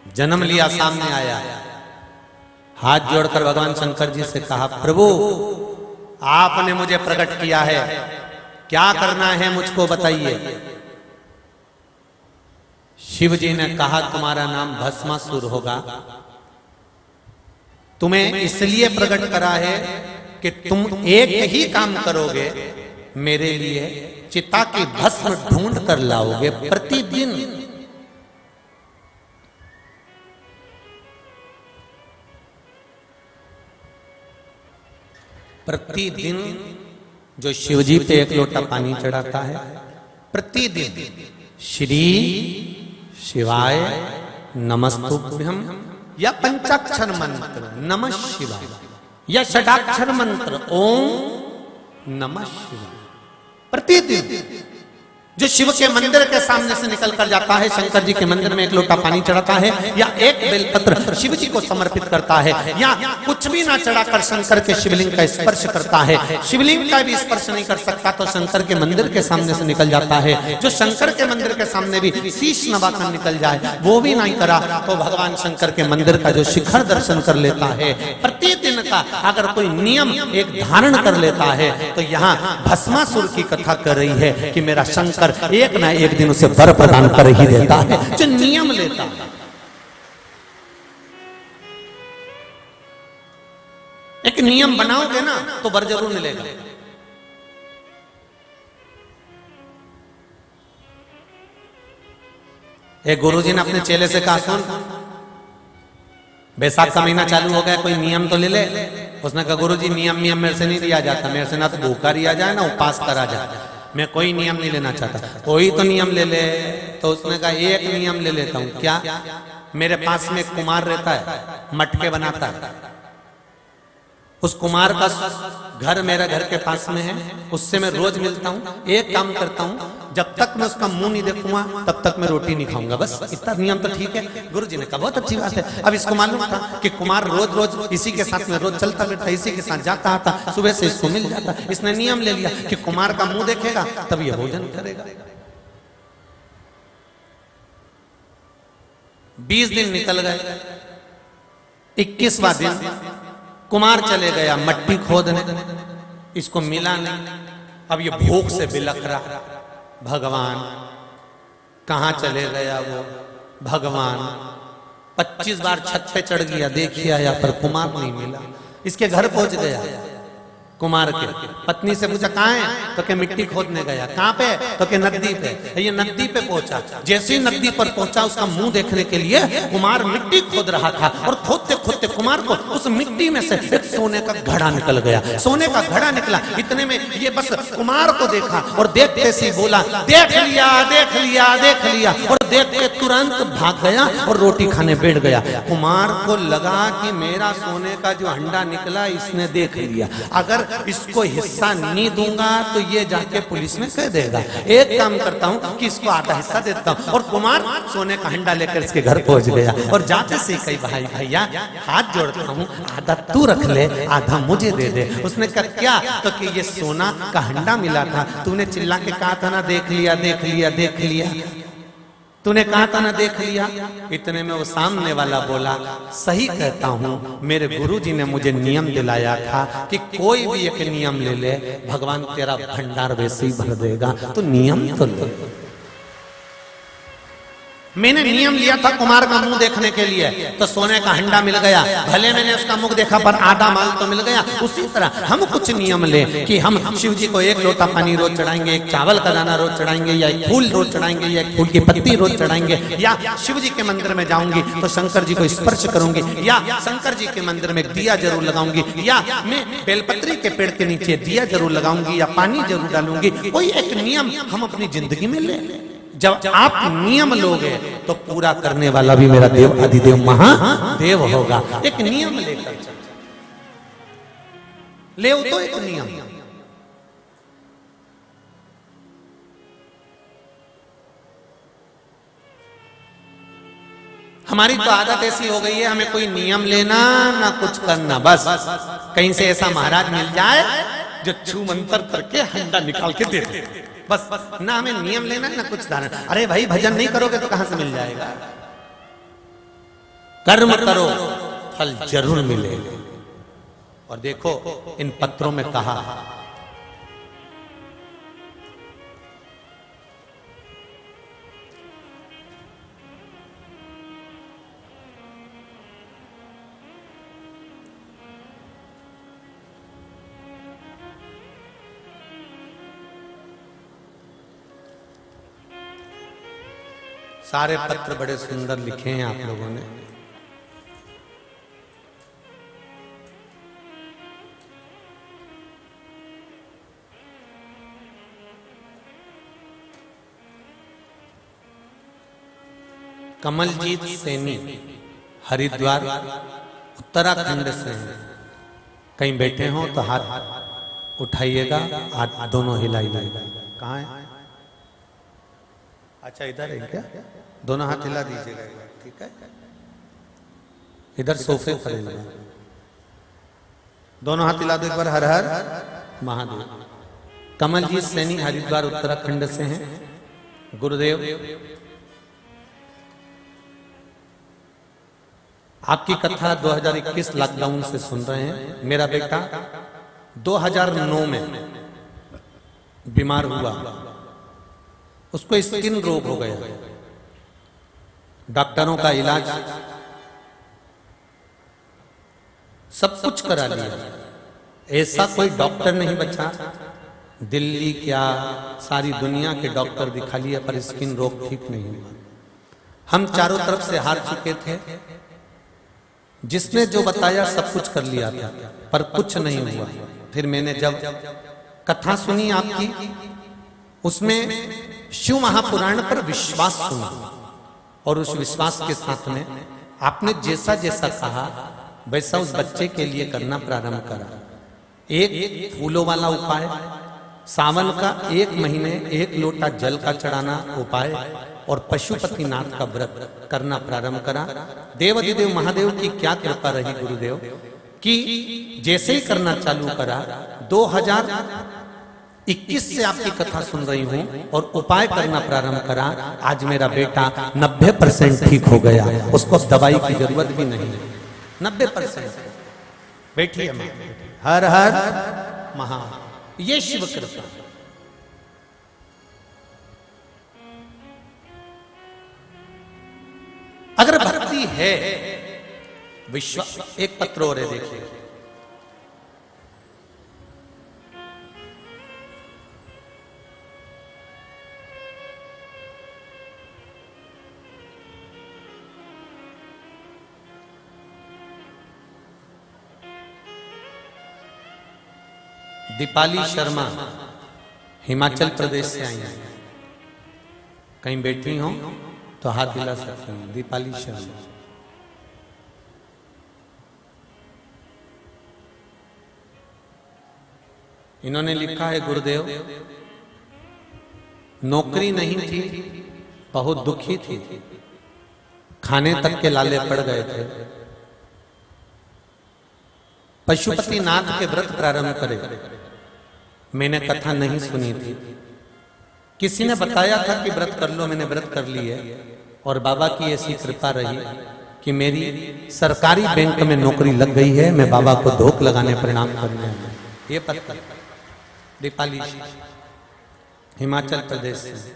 जन्म लिया, सामने आया, हाथ जोड़कर भगवान शंकर जी से कहा, प्रभु आपने मुझे प्रकट किया है, क्या करना है मुझको बताइए। शिव जी ने कहा, तुम्हारा नाम भस्मासुर होगा, तुम्हें इसलिए प्रकट करा है कि तुम एक ही काम करोगे, मेरे लिए चिता की भस्म ढूंढ कर लाओगे प्रतिदिन। प्रतिदिन जो शिवजी पे एक लोटा पानी चढ़ाता है, प्रतिदिन श्री शिवाय नमस्तुभ्यम या पंचाक्षर मंत्र नमः शिवाय या षडाक्षर मंत्र ओम नमः शिवाय, प्रतिदिन जो शिव के मंदिर के सामने से निकल कर जाता है, शंकर जी के मंदिर में एक लोटा पानी चढ़ाता है या एक बेलपत्र शिव जी को समर्पित करता है, या कुछ भी ना चढ़ाकर शंकर के शिवलिंग का स्पर्श करता है, शिवलिंग का भी स्पर्श नहीं कर सकता तो शंकर के मंदिर के सामने से निकल जाता है। जो शंकर के मंदिर के सामने भी शीश नवाकर निकल जाए, वो भी नहीं करा तो भगवान शंकर के मंदिर का जो शिखर दर्शन कर लेता है। प्रतिदिन का अगर कोई नियम एक धारण कर लेता है, तो यहाँ भस्मासुर की कथा कर रही है कि मेरा शंकर एक ना एक दिन उसे वर प्रदान कर ही देता है, जो नियम लेता है। एक नियम बनाओगे ना तो वर जरूर मिलेगा। एक गुरुजी ने अपने चेले से कहा, सुन बैसाख का महीना चालू हो गया, कोई नियम तो ले ले। उसने कहा, गुरुजी नियम मेरे से नहीं दिया जाता, मेरे से ना तो भूखा रिया जाए ना उपास करा जाए, मैं कोई नियम नहीं लेना चाहता। कोई तो नियम ले ले। तो उसने कहा, एक नियम ले लेता हूं। क्या? मेरे पास में एक कुमार रहता है, मटके बनाता है, उस कुमार का घर मेरे घर के पास में है, उससे मैं रोज मिलता हूँ। एक काम करता हूँ, जब तक मैं उसका मुंह नहीं देखूंगा तब तक मैं रोटी नहीं खाऊंगा, बस इतना नियम तो ठीक है। गुरुजी ने कहा, बहुत अच्छी बात है। अब इसको मालूम था कि कुमार रोज रोज इसी के साथ में रोज चलता फिरता, इसी के साथ जाता आता, सुबह से इसको मिल जाता। इसने नियम ले लिया कि कुमार का मुंह देखेगा तब ये भोजन करेगा। 20 दिन निकल गए। 21वां दिन कुमार चले गया मट्टी खोदने, इसको मिला नहीं। अब ये भूख से बिलख रहा, भगवान कहां चले गया वो भगवान। 25 बार छत पे चढ़ गया, देखिए आया पर कुमार नहीं मिला। इसके घर पहुंच गया, कुमार के पत्नी से पूछा कहाँ है, तो के मिट्टी खोदने गया। कहाँ पे, तो के नदी पे। ये नदी पे पहुंचा, जैसे ही नदी पर पहुंचा उसका मुंह देखने के लिए कुमार मिट्टी खोद रहा था और खोदते खोदते कुमार को उस मिट्टी में से एक सोने का घड़ा निकल गया। सोने का घड़ा निकला, इतने में ये बस कुमार को देखा और देखते से बोला देख लिया देख लिया देख लिया, और देख के तुरंत भाग गया और रोटी खाने बैठ गया। कुमार को लगा कि मेरा सोने का जो अंडा निकला इसने देख लिया, अगर इसको हिस्सा नहीं दूंगा तो ये जाके पुलिस में कह देगा। एक काम करता हूँ कि इसको आधा हिस्सा देता हूँ। और कुमार सोने का अंडा लेकर इसके घर पहुंच गया और जाते से कही भाई भैया हाथ जोड़ता हूँ, आधा तू रख ले आधा मुझे दे दे। उसने कहा क्या, तो कि ये सोना का अंडा मिला था, तूने चिल्ला के कहा था ना देख लिया देख लिया देख लिया, तूने कहा था ना देख लिया। इतने में वो सामने वाला बोला सही कहता हूँ, मेरे गुरुजी ने मुझे नियम दिलाया था कि कोई भी एक नियम ले ले भगवान तेरा भंडार वैसे ही भर देगा, तो नियम तो ले। मैंने नियम लिया था कुमार का मुंह देखने के लिए, तो सोने का हंडा मिल गया। भले मैंने उसका मुख देखा पर आधा माल तो मिल गया। उसी तरह हम कुछ नियम ले कि हम शिव जी को एक लोटा पानी रोज चढ़ाएंगे, एक चावल का दाना रोज चढ़ाएंगे, या एक फूल रोज चढ़ाएंगे, या एक फूल की पत्ती रोज चढ़ाएंगे, या शिव जी के मंदिर में जाऊंगी तो शंकर जी को स्पर्श करूंगी, या शंकर जी के मंदिर में दिया जरूर लगाऊंगी, या मैं बेलपत्री के पेड़ के नीचे दिया जरूर लगाऊंगी, या पानी जरूर डालूंगी। कोई एक नियम हम अपनी जिंदगी में ले। जब आप नियम लोगे तो पूरा करने वाला भी मेरा देव अधिदेव महादेव होगा। एक नियम लेकर ले तो एक नियम। हमारी तो आदत ऐसी हो गई है, हमें कोई नियम लेना ना कुछ करना, बस कहीं से ऐसा महाराज मिल जाए जो छू मंत्र करके हंडा निकाल के दे दे, बस ना हमें नियम लेना ना कुछ धारण। अरे भाई भजन नहीं करोगे तो कहां से मिल जाएगा? कर्म करो फल जरूर मिलेगा। और देखो इन पत्रों में कहा सारे पत्र बड़े सुंदर लिखे हैं आप लोगों ने। कमलजीत सैनी हरिद्वार उत्तराखंड से हैं। कहीं बैठे हो तो हाथ उठाइएगा, हाथ दोनों हिलाइएगा। कहाँ है? अच्छा इधर है क्या? दोनों हाथ हिला दीजिएगा, ठीक है। इधर सोफे पर दोनों हाथ हिला दो एक बार। हर हर महादेव। कमलजीत सैनी हरिद्वार उत्तराखंड से हैं। गुरुदेव आपकी कथा 2021 लॉकडाउन से सुन रहे हैं। मेरा बेटा 2009 में बीमार हुआ, उसको स्किन रोग हो गया। डॉक्टरों का इलाज सब कुछ करा लिया, ऐसा कोई डॉक्टर नहीं बचा। दिल्ली क्या सारी दुनिया के डॉक्टर दिखा लिए पर स्किन रोग ठीक नहीं हुआ। हम चारों तरफ से हार चुके थे। जिसने जो बताया सब कुछ कर लिया था पर कुछ नहीं हुआ। फिर मैंने जब कथा सुनी आपकी, उसमें शिव महापुराण पर विश्वास सुना और उस विश्वास के साथ में आपने जैसा जैसा कहा वैसा उस बच्चे के लिए करना प्रारंभ करा। एक फूलों वाला उपाय, सावन का 1 महीने 1 लोटा जल का चढ़ाना उपाय और पशुपतिनाथ का व्रत करना प्रारंभ करा। देवाधिदेव महादेव की क्या कृपा रही गुरुदेव कि जैसे ही करना चालू करा 2021 से आपकी कथा सुन रही हूं और उपाय करना प्रारंभ करा। आज मेरा बेटा 90% ठीक हो गया, उसको दवाई की जरूरत भी नहीं है। 90%। बैठिए मां। हर हर महा। ये शिव कृपा। अगर भक्ति है, विश्वास। एक पत्र और है देखिए। दीपाली शर्मा हिमाचल प्रदेश से आई हैं। कहीं बैठी हो तो हाथ हिला सकते हैं। दीपाली शर्मा। इन्होंने लिखा है, गुरुदेव नौकरी नहीं थी, बहुत दुखी थी, खाने तक के लाले पड़ गए थे। पशुपति नाथ के व्रत प्रारंभ करे। मैंने कथा नहीं सुनी थी, किसी ने बताया था कि व्रत कर लो, मैंने व्रत कर ली है। और बाबा की ऐसी कृपा रही कि मेरी सरकारी बैंक में नौकरी लग गई है। मैं बाबा को धोख लगाने प्रणाम करने में। ये पत्र दीपाली हिमाचल प्रदेश से।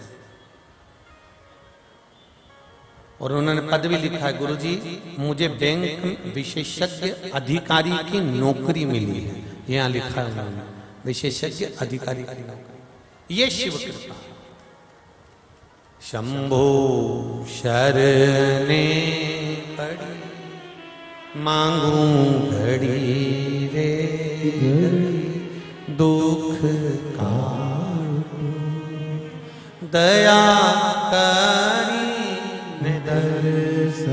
और उन्होंने पद भी लिखा है, गुरुजी मुझे बैंक विशेषज्ञ अधिकारी की नौकरी मिली है। यहाँ लिखा है उन्होंने, विशेषज्ञ अधिकारी की नौकरी। ये शिव कृपा। शंभो शरणे पड़ी मांगू घड़ी रे दुख का दया करी दर्शन।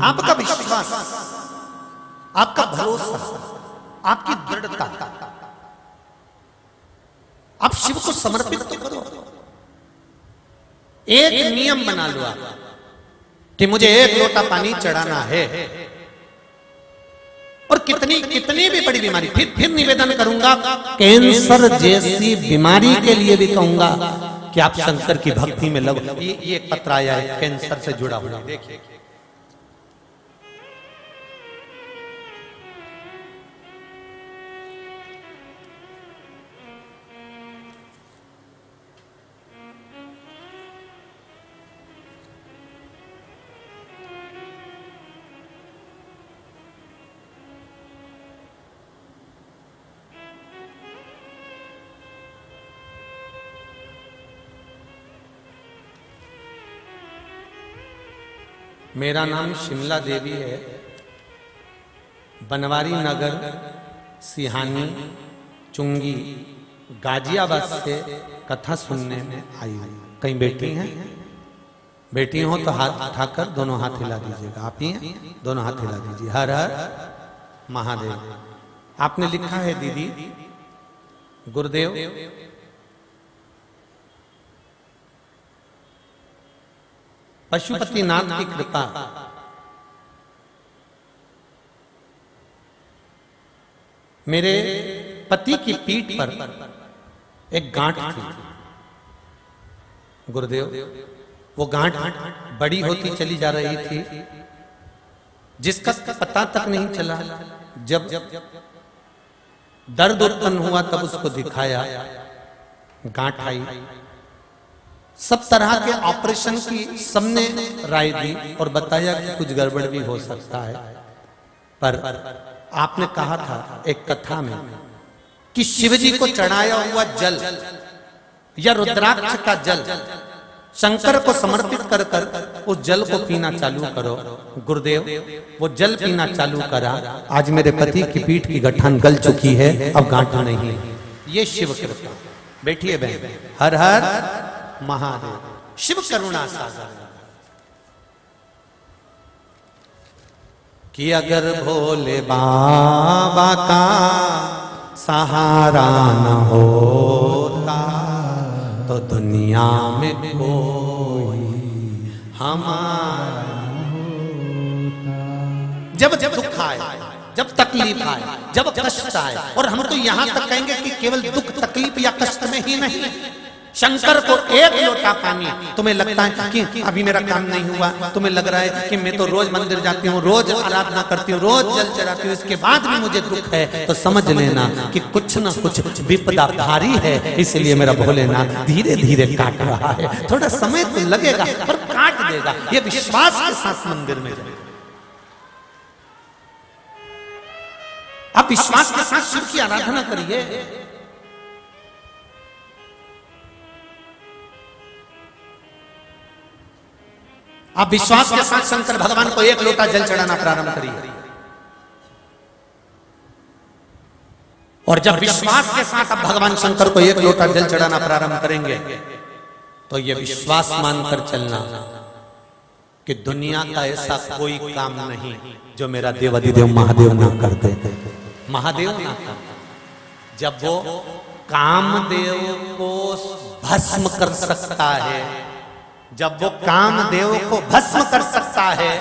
आपका विश्वास, आपका भरोसा, आपकी दृढ़ता, आप शिव को समर्पित तो करो। एक नियम बना लो आप कि मुझे एक लोटा पानी चढ़ाना है। और कितनी कितनी भी बड़ी बीमारी, फिर निवेदन करूंगा, कैंसर जैसी बीमारी के लिए भी कहूंगा कि आप शंकर की भक्ति में लगो। ये एक पत्र आया है कैंसर से जुड़ा हुआ, देखिए। मेरा नाम शिमला देवी है, बनवारी नगर सिहानी चुंगी गाजियाबाद से कथा सुनने में आई हूं। कहीं बैठी हैं? बैठी हो तो हाथ उठाकर दोनों हाथ हिला दीजिएगा। आप ही हैं? दोनों हाथ हिला दीजिए। हर हर महादेव। आपने लिखा है, दीदी गुरुदेव पशुपति नाथ की कृपा, मेरे पति की पीठ पर एक गांठ थी। गुरुदेव वो गांठ बड़ी होती चली जा रही थी, जिसका पता तक नहीं चला। जब दर्द उत्पन्न हुआ तब उसको दिखाया, गांठ आई। सब तरह के ऑपरेशन की सबने राय दी और बताया कि कुछ गड़बड़ भी हो सकता है। पर आपने कहा था एक कथा में कि शिवजी को चढ़ाया हुआ जल या रुद्राक्ष का जल शंकर को समर्पित कर कर उस जल को पीना चालू करो। गुरुदेव वो जल पीना चालू करा। आज मेरे पति की पीठ की गठन गल चुकी है, अब गांठ नहीं। ये शिव कृपा। बैठिए बहन। हर हर महादेव। शिव करुणा सागर। कि अगर भोले बाबा का सहारा न होता तो दुनिया में कोई हमारा होता। जब दुख आए, जब तकलीफ आए, जब कष्ट आए, और हम तो यहां तक कहेंगे कि केवल दुख तकलीफ या कष्ट में ही नहीं, शंकर को एक लोटा पानी, तुम्हें लगता है कि अभी मेरा काम नहीं हुआ, तुम्हें लग रहा है कि मैं तो रोज मंदिर जाती हूँ, रोज आराधना करती हूँ, रोज जल चढ़ाती हूँ, इसके बाद भी मुझे दुख है, तो समझ लेना कि कुछ ना कुछ विपदा भारी है। इसलिए मेरा भोलेनाथ धीरे धीरे काट रहा है। थोड़ा समय तो लगेगा पर काट देगा। ये विश्वास के साथ मंदिर में जाए। आप विश्वास के साथ शिव की आराधना करिए। आप विश्वास के साथ शंकर भगवान को एक लोटा जल चढ़ाना प्रारंभ करिए। और जब विश्वास के साथ अब भगवान शंकर को एक लोटा जल चढ़ाना प्रारंभ करेंगे तो ये विश्वास मानकर चलना कि दुनिया का ऐसा कोई काम नहीं जो मेरा देवाधिदेव महादेव ना कर दे। महादेव ना कर दे। जब वो कामदेव को भस्म कर सकता है, जब वो कामदेव को भस्म कर सकता है,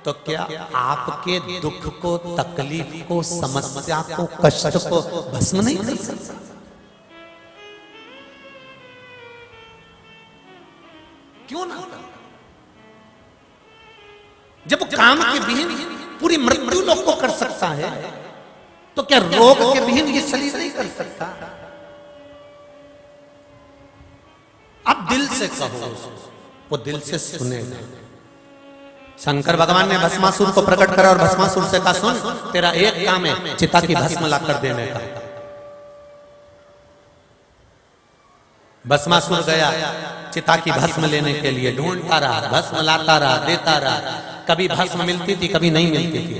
तो क्या आपके दुख को, तकलीफ को, समस्या को, कष्ट को भस्म नहीं कर सकता? क्यों ना? जब काम के विहीन पूरी मृत्यु लोग को कर सकता है, तो क्या रोग के विहीन ये शरीर नहीं कर सकता? अब दिल से कहो, वो दिल से सुनेगा। शंकर भगवान ने भस्मासुर को प्रकट करा और भस्मासुर से कहा, सुन, तेरा एक काम है, चिता की भस्म लाकर देने का। भस्मासुर गया चिता की भस्म लेने के लिए, ढूंढता रहा, भस्म लाता रहा, देता रहा। कभी भस्म मिलती थी, कभी नहीं मिलती थी।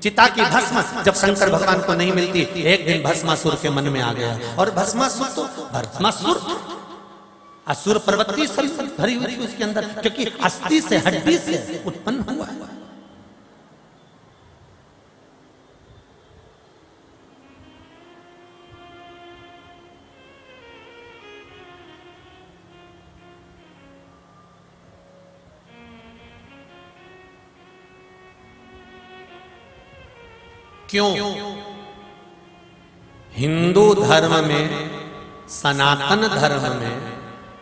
चिता की भस्म जब शंकर भगवान को नहीं मिलती, एक दिन भस्मासुर के मन में आ गया। और भस्मासुर असुर प्रवृत्ति भरी हुई थी उसके अंदर, क्योंकि अस्थि से, हड्डी से उत्पन्न हुआ है। क्यों? हिंदू धर्म में, सनातन धर्म में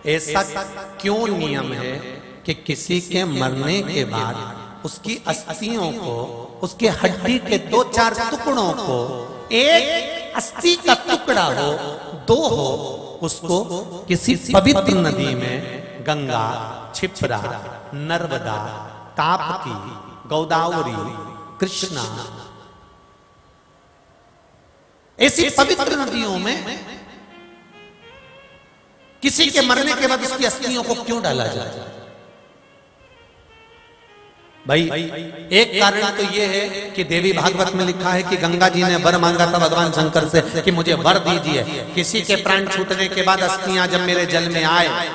ऐसा क्यों नियम है कि किसी के मरने के बाद उसकी अस्थियों को, उसके हड्डी के 2-4 टुकड़ों को, एक अस्थि का टुकड़ा हो, 2 हो, उसको किसी पवित्र नदी में, गंगा, क्षिप्रा, नर्मदा, ताप्ती, गोदावरी, कृष्णा, ऐसी पवित्र नदियों में किसी के मरने के बाद उसकी अस्थियों को क्यों डाला जाए? भाई एक कारण तो यह है कि देवी भागवत में लिखा है कि गंगा जी ने वर मांगा था भगवान शंकर से कि मुझे वर दीजिए, किसी के प्राण छूटने के बाद अस्थियां जब मेरे जल में आए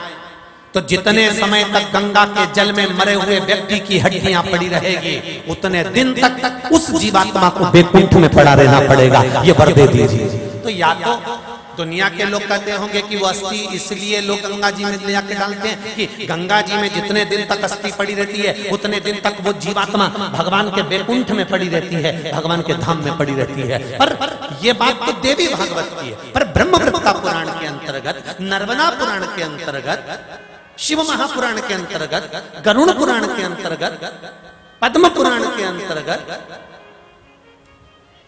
तो जितने समय तक गंगा के जल में मरे हुए व्यक्ति की हड्डियां पड़ी रहेगी, उतने दिन तक उस जीवात्मा को वैकुंठ में पड़ा रहना पड़ेगा। ये वर दे दीजिए। तो या तो दुनिया के लोग कहते होंगे कि वो अस्थि इसलिए लोग गंगा जी में ले जाके डालते हैं कि गंगा जी में जितने दिन तक अस्थि पड़ी रहती है, उतने दिन तक वो जीवात्मा भगवान के वैकुंठ में पड़ी रहती है, भगवान के धाम में पड़ी रहती है। पर ये बात तो देवी भागवत की है। पर ब्रह्मवृत्ता पुराण के अंतर्गत, नर्मदा पुराण के अंतर्गत, शिव महापुराण के अंतर्गत, गरुड़ पुराण के अंतर्गत, पद्म पुराण के अंतर्गत,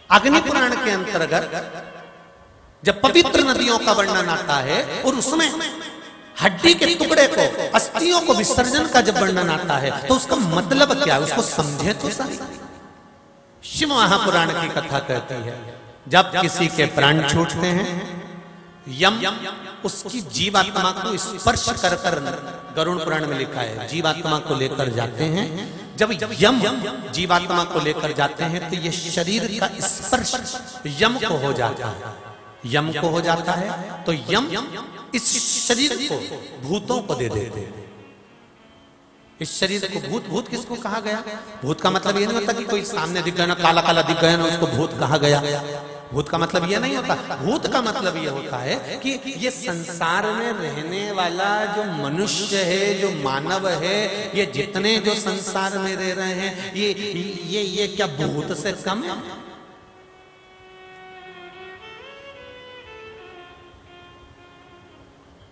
अग्नि पुराण के अंतर्गत जब पवित्र नदियों का वर्णन आता है और उसमें हड्डी के टुकड़े को, अस्थियों को विसर्जन का जब वर्णन आता है, तो उसका मतलब क्या है, उसको समझे तो सही। शिव महापुराण की कथा कहती है, जब किसी के प्राण छूटते हैं, यम उसकी जीवात्मा को स्पर्श कर कर, गरुड़ पुराण में लिखा है, जीवात्मा को लेकर जाते हैं। जब यम जीवात्मा को लेकर जाते हैं तो ये शरीर का स्पर्श यम को हो जाता है, यम को हो जाता है, तो यम इस शरीर को भूतों को दे देते हैं। इस शरीर को भूत, भूत किसको कहा गया? भूत का मतलब ये नहीं होता कि कोई सामने दिख गया ना, काला काला दिख गया ना, उसको भूत कहा गया। भूत का मतलब ये नहीं होता। भूत का मतलब ये होता है कि ये संसार में रहने वाला जो मनुष्य है, जो मानव है, ये जितने जो संसार में रह रहे हैं, ये क्या भूत से कम है?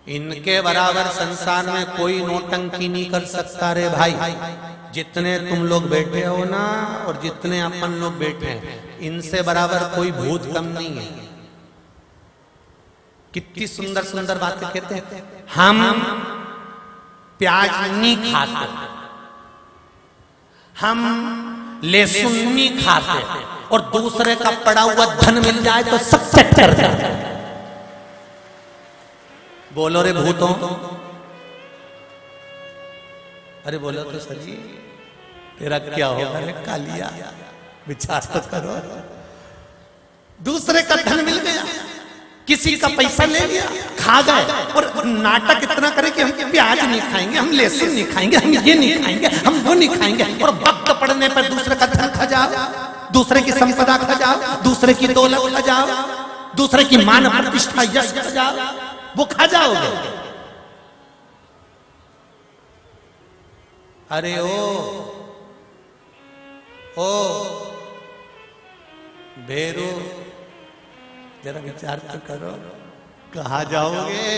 इनके बराबर संसार में कोई नौटंकी नहीं कर सकता रे भाई। जितने तुम लोग बैठे हो ना, और जितने अपन लोग बैठे हैं, इनसे बराबर कोई भूत कम नहीं है। कितनी सुंदर सुंदर बातें कहते हैं। हम प्याज नहीं खाते, हम लहसुन नहीं खाते, और दूसरे का पड़ा हुआ धन मिल जाए तो सब चट कर जाते हैं। बोलो रे भूतों, अरे बोलो तो सही, तेरा क्या होगा रे कालिया, विचार तो करो। दूसरे का धन मिल गया, किसी का पैसा ले लिया, खा गए, और नाटक इतना करे कि हम प्याज नहीं खाएंगे, हम लहसुन नहीं खाएंगे, हम ये नहीं खाएंगे, हम वो नहीं खाएंगे, और वक्त पड़ने पर दूसरे का धन खा जाओ, दूसरे की संपदा खा जाओ, दूसरे की दौलत खा जाओ, दूसरे की मान प्रतिष्ठा यश खा जाओ, वो खा जाओगे। अरे ओ भेरू, जरा विचार तो करो, कहा जाओगे?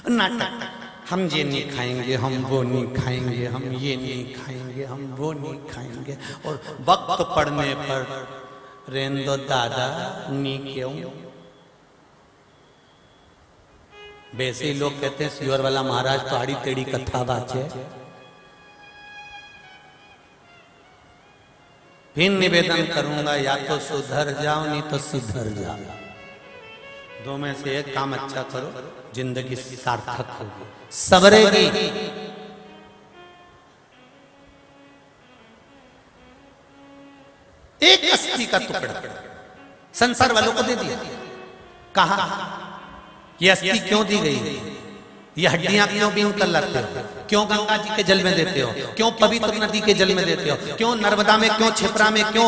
नाटक, हम ये नहीं खाएंगे, हम वो नहीं खाएंगे, हम ये नहीं खाएंगे, हम वो नहीं खाएंगे, और वक्त पड़ने पर रेंदो दादा नी क्यों। वैसे ही लोग कहते हैं सियोर वाला महाराज पहाड़ी टेढ़ी कथा बाचे। फिर निवेदन करूंगा, या तो सुधर जाओ, नहीं तो सुधर जाओ, दो में से एक काम अच्छा करो, जिंदगी सार्थक होगी, सवरेगी। एक अस्थि का टुकड़ा संसार वालों को दे दिया, कहा ये अस्थि क्यों दी गई, ये हड्डियां क्यों बीन कर लाते हो, क्यों गंगा जी के जल में देते हो, क्यों पवित्र नदी के जल में देते हो, क्यों नर्मदा में, क्यों छिपरा में, क्यों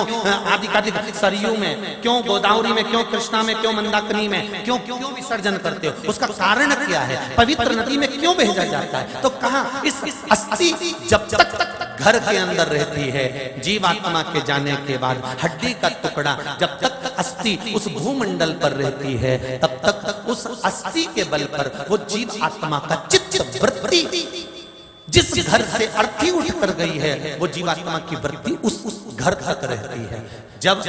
आदि सरयू में, क्यों गोदावरी में, क्यों कृष्णा में, क्यों मंदाकिनी में, क्यों क्यों विसर्जन करते हो, उसका कारण क्या है, पवित्र नदी में क्यों भेजा जाता है। तो कहा इस अस्थि जब तक घर के अंदर रहती है, जीवात्मा के जाने के बाद हड्डी का टुकड़ा जब तक अस्थि उस भूमंडल पर रहती है, तब तक उस अस्थि के बल पर वो जीव आत्मा का चित्त वृत्ति जिस घर से अर्थी उठ कर गई है, वो जीवात्मा की वृत्ति उस घर तक रहती है। जब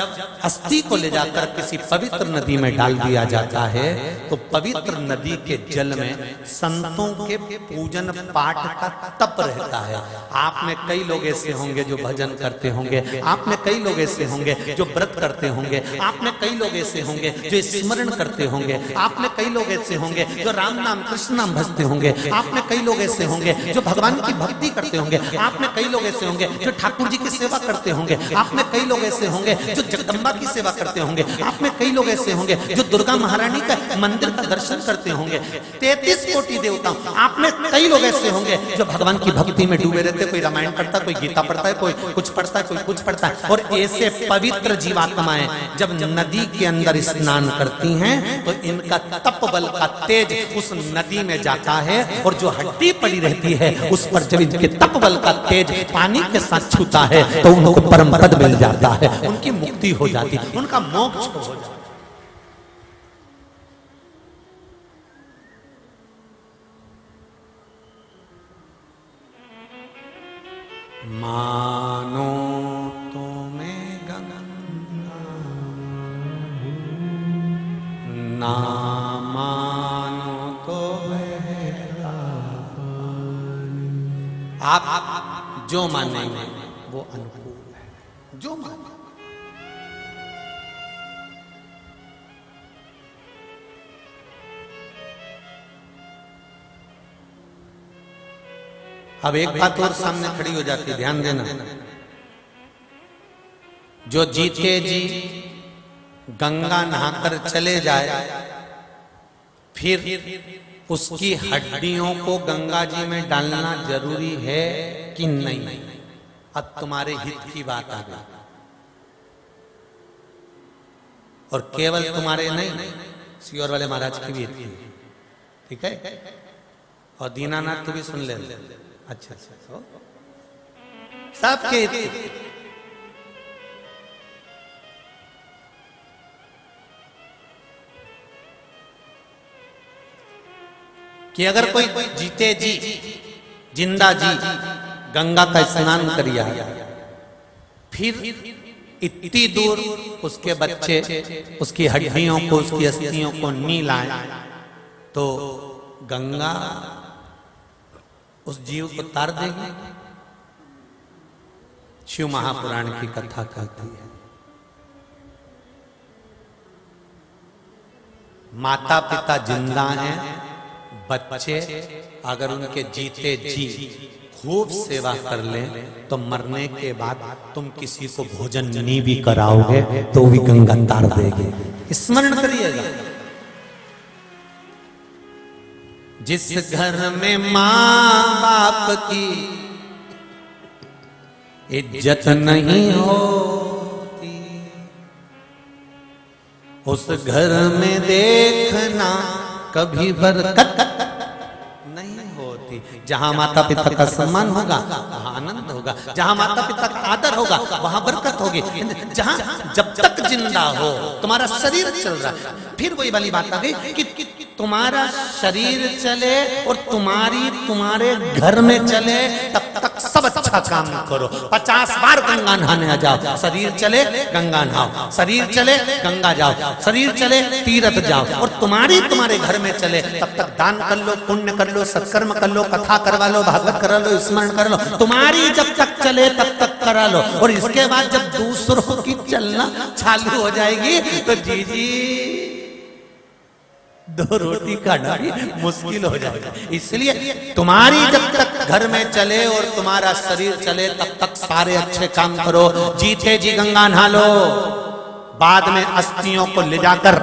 अस्थि को ले जाकर किसी पवित्र नदी में डाल दिया जाता है, तो पवित्र नदी के जल में संतों के पूजन पाठ का तप रहता है। आप में कई लोग ऐसे होंगे जो भजन करते होंगे, आप में कई लोग ऐसे होंगे जो व्रत करते होंगे, आप में कई लोग ऐसे होंगे जो स्मरण करते होंगे, आप में कई लोग ऐसे होंगे जो राम नाम कृष्ण नाम भजते होंगे, आप में कई लोग ऐसे होंगे जो भगवान की भक्ति करते होंगे, आप में कई लोग ऐसे होंगे जो ठाकुर जी की सेवा करते होंगे, आप में कई लोग ऐसे होंगे जो जगदम्बा की सेवा करते होंगे, आप में कई लोग ऐसे होंगे जो दुर्गा महारानी का मंदिर का दर्शन करते होंगे, 33 कोटि देवताओं, आप में कई लोग ऐसे होंगे जो भगवान की भक्ति में डूबे रहते, कोई रामायण पढ़ता है, कोई गीता पढ़ता है, कोई कुछ पढ़ता है, कोई कुछ पढ़ता है। और ऐसे पवित्र जीवात्माएं जब नदी के अंदर स्नान करती हैं, तो इनका तप बल का तेज उस नदी में जाता है, और जो हड्डी पड़ी रहती है उस पर जब इनके तप बल का तेज पानी के साथ छूता है, तो उनको परम पद मिल जाता है, उनकी मुक्ति हो जाती है, उनका मोक्ष हो जाता है। मानो तो मैं गंगा, ना मानो तो आप जो मानेंगे वो अनुकूल है, जो माने। अब एक बात और सामने खड़ी हो जाती है, ध्यान देना, जो जीते जी गंगा नहाकर चले जाए, फिर उसकी हड्डियों को गंगा जी में डालना जरूरी है कि नहीं? अब तुम्हारे हित की बात आ गई, और केवल तुम्हारे नहीं, सियोर वाले महाराज की भी हित की, ठीक है, और दीनानाथ की भी सुन ले। अच्छा अच्छा, सबके हित कि अगर कोई जीते जी जिंदा जी गंगा का स्नान करिया, फिर इतनी दूर उसके बच्चे उसकी हड्डियों को, उसकी अस्थियों को नी लाए, तो गंगा उस जीव को तार देगी। शिव महापुराण की कथा कहती है, माता पिता जिंदा हैं, बच्चे अगर उनके जीते जी खूब सेवा कर लें तो मरने के बाद तुम किसी को भोजन नहीं भी कराओगे तो भी गंगा तार देगी। स्मरण करिएगा, जिस घर में माँ बाप की इज्जत नहीं होती उस घर में देखना कभी बरकत नहीं होती। जहां माता पिता का सम्मान होगा वहां आनंद होगा, जहां माता पिता का आदर होगा वहां बरकत होगी। जहां जब तक जिंदा हो तुम्हारा शरीर चल रहा है, फिर वही वाली बात आ गई कि तुम्हारा शरीर चले और तुम्हारे घर में चले तब तक सब अच्छा काम करो। 50 बार गंगा नहाने आ जाओ, शरीर चले गंगा नहाओ, शरीर चले गंगा जाओ, शरीर चले तीर्थ जाओ, और तुम्हारे घर में चले तब तक दान कर लो, पुण्य कर लो, सत्कर्म कर लो, कथा करवा लो, भागवत करा लो, स्मरण कर लो। तुम्हारी जब तक चले तब तक करा लो, और इसके बाद जब दूसरों की चलना चालू हो जाएगी तो जी दो रोटी खाना भी मुश्किल हो जाएगा। इसलिए तुम्हारी जब तक घर में चले और तुम्हारा शरीर चले तब तक सारे अच्छे काम करो। जीते जी गंगा नहा लो, बाद में अस्थियों को ले जाकर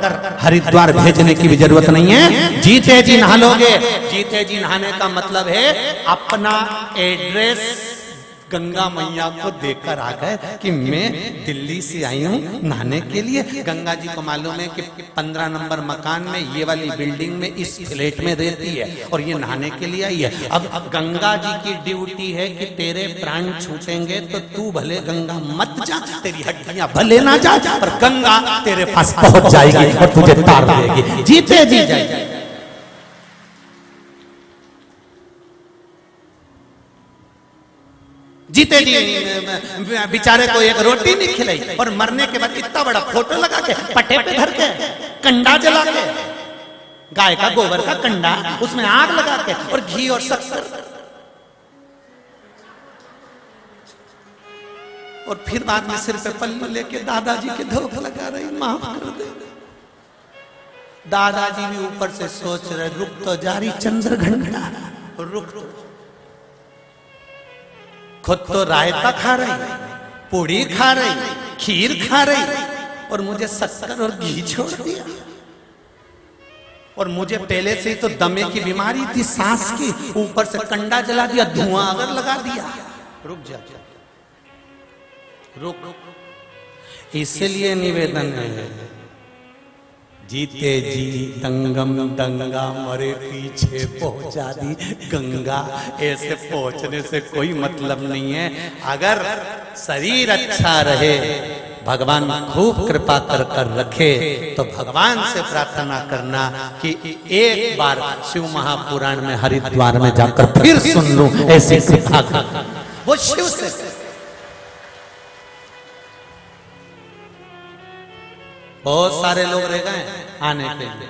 हरिद्वार भेजने की भी जरूरत नहीं है। जीते जी नहा लोगे। जीते जी नहाने का मतलब है अपना एड्रेस गंगा मैया को देकर आ गए कि मैं दिल्ली से आई हूँ नहाने के लिए। गंगा जी को मालूम है कि 15 नंबर मकान में ये वाली बिल्डिंग में इस फ्लैट में रहती है और ये नहाने के लिए आई है। अब गंगा जी की ड्यूटी है कि तेरे प्राण छूटेंगे तो तू भले गंगा मत जा, तेरी हड्डियां भले ना जा, पर गंगा तेरे पास पहुंच जाएगी और तुझे तार देगी। जीते जी जाएगी। जीते जी बेचारे को एक रोटी नहीं खिलाई और मरने के बाद इतना बड़ा फोटो लगा के पटे पे धर के कंडा जला के, गाय का गोबर का कंडा, उसमें आग लगा के और घी और शक्कर, और फिर बाद में सिर पे पल्लू लेके दादाजी के धोख लगा रही, माफ कर दे। दादाजी भी ऊपर से सोच रहे रुक तो जारी चंद्र घंटा, रुक तो। खुद तो रायता खा रही, पूड़ी खा रही, खीर खा रही, और मुझे शक्कर और घी छोड़ दिया। और मुझे पहले से ही तो दमे की बीमारी थी, सांस की, ऊपर से कंडा जला दिया, धुआं अगर लगा दिया। रुक जा, रुक। इसलिए निवेदन है, जीते जी दंगम दंगा मरे पीछे पहुंचा दी गंगा। ऐसे पहुंचने से कोई मतलब नहीं है। अगर शरीर अच्छा रहे, भगवान खूब कृपा कर रखे, तो भगवान से प्रार्थना करना कि एक बार शिव महापुराण में हरिद्वार में जाकर फिर सुन लूं ऐसी कृपा कर। वो शिव से बहुत सारे लोग रह गए आने के लिए,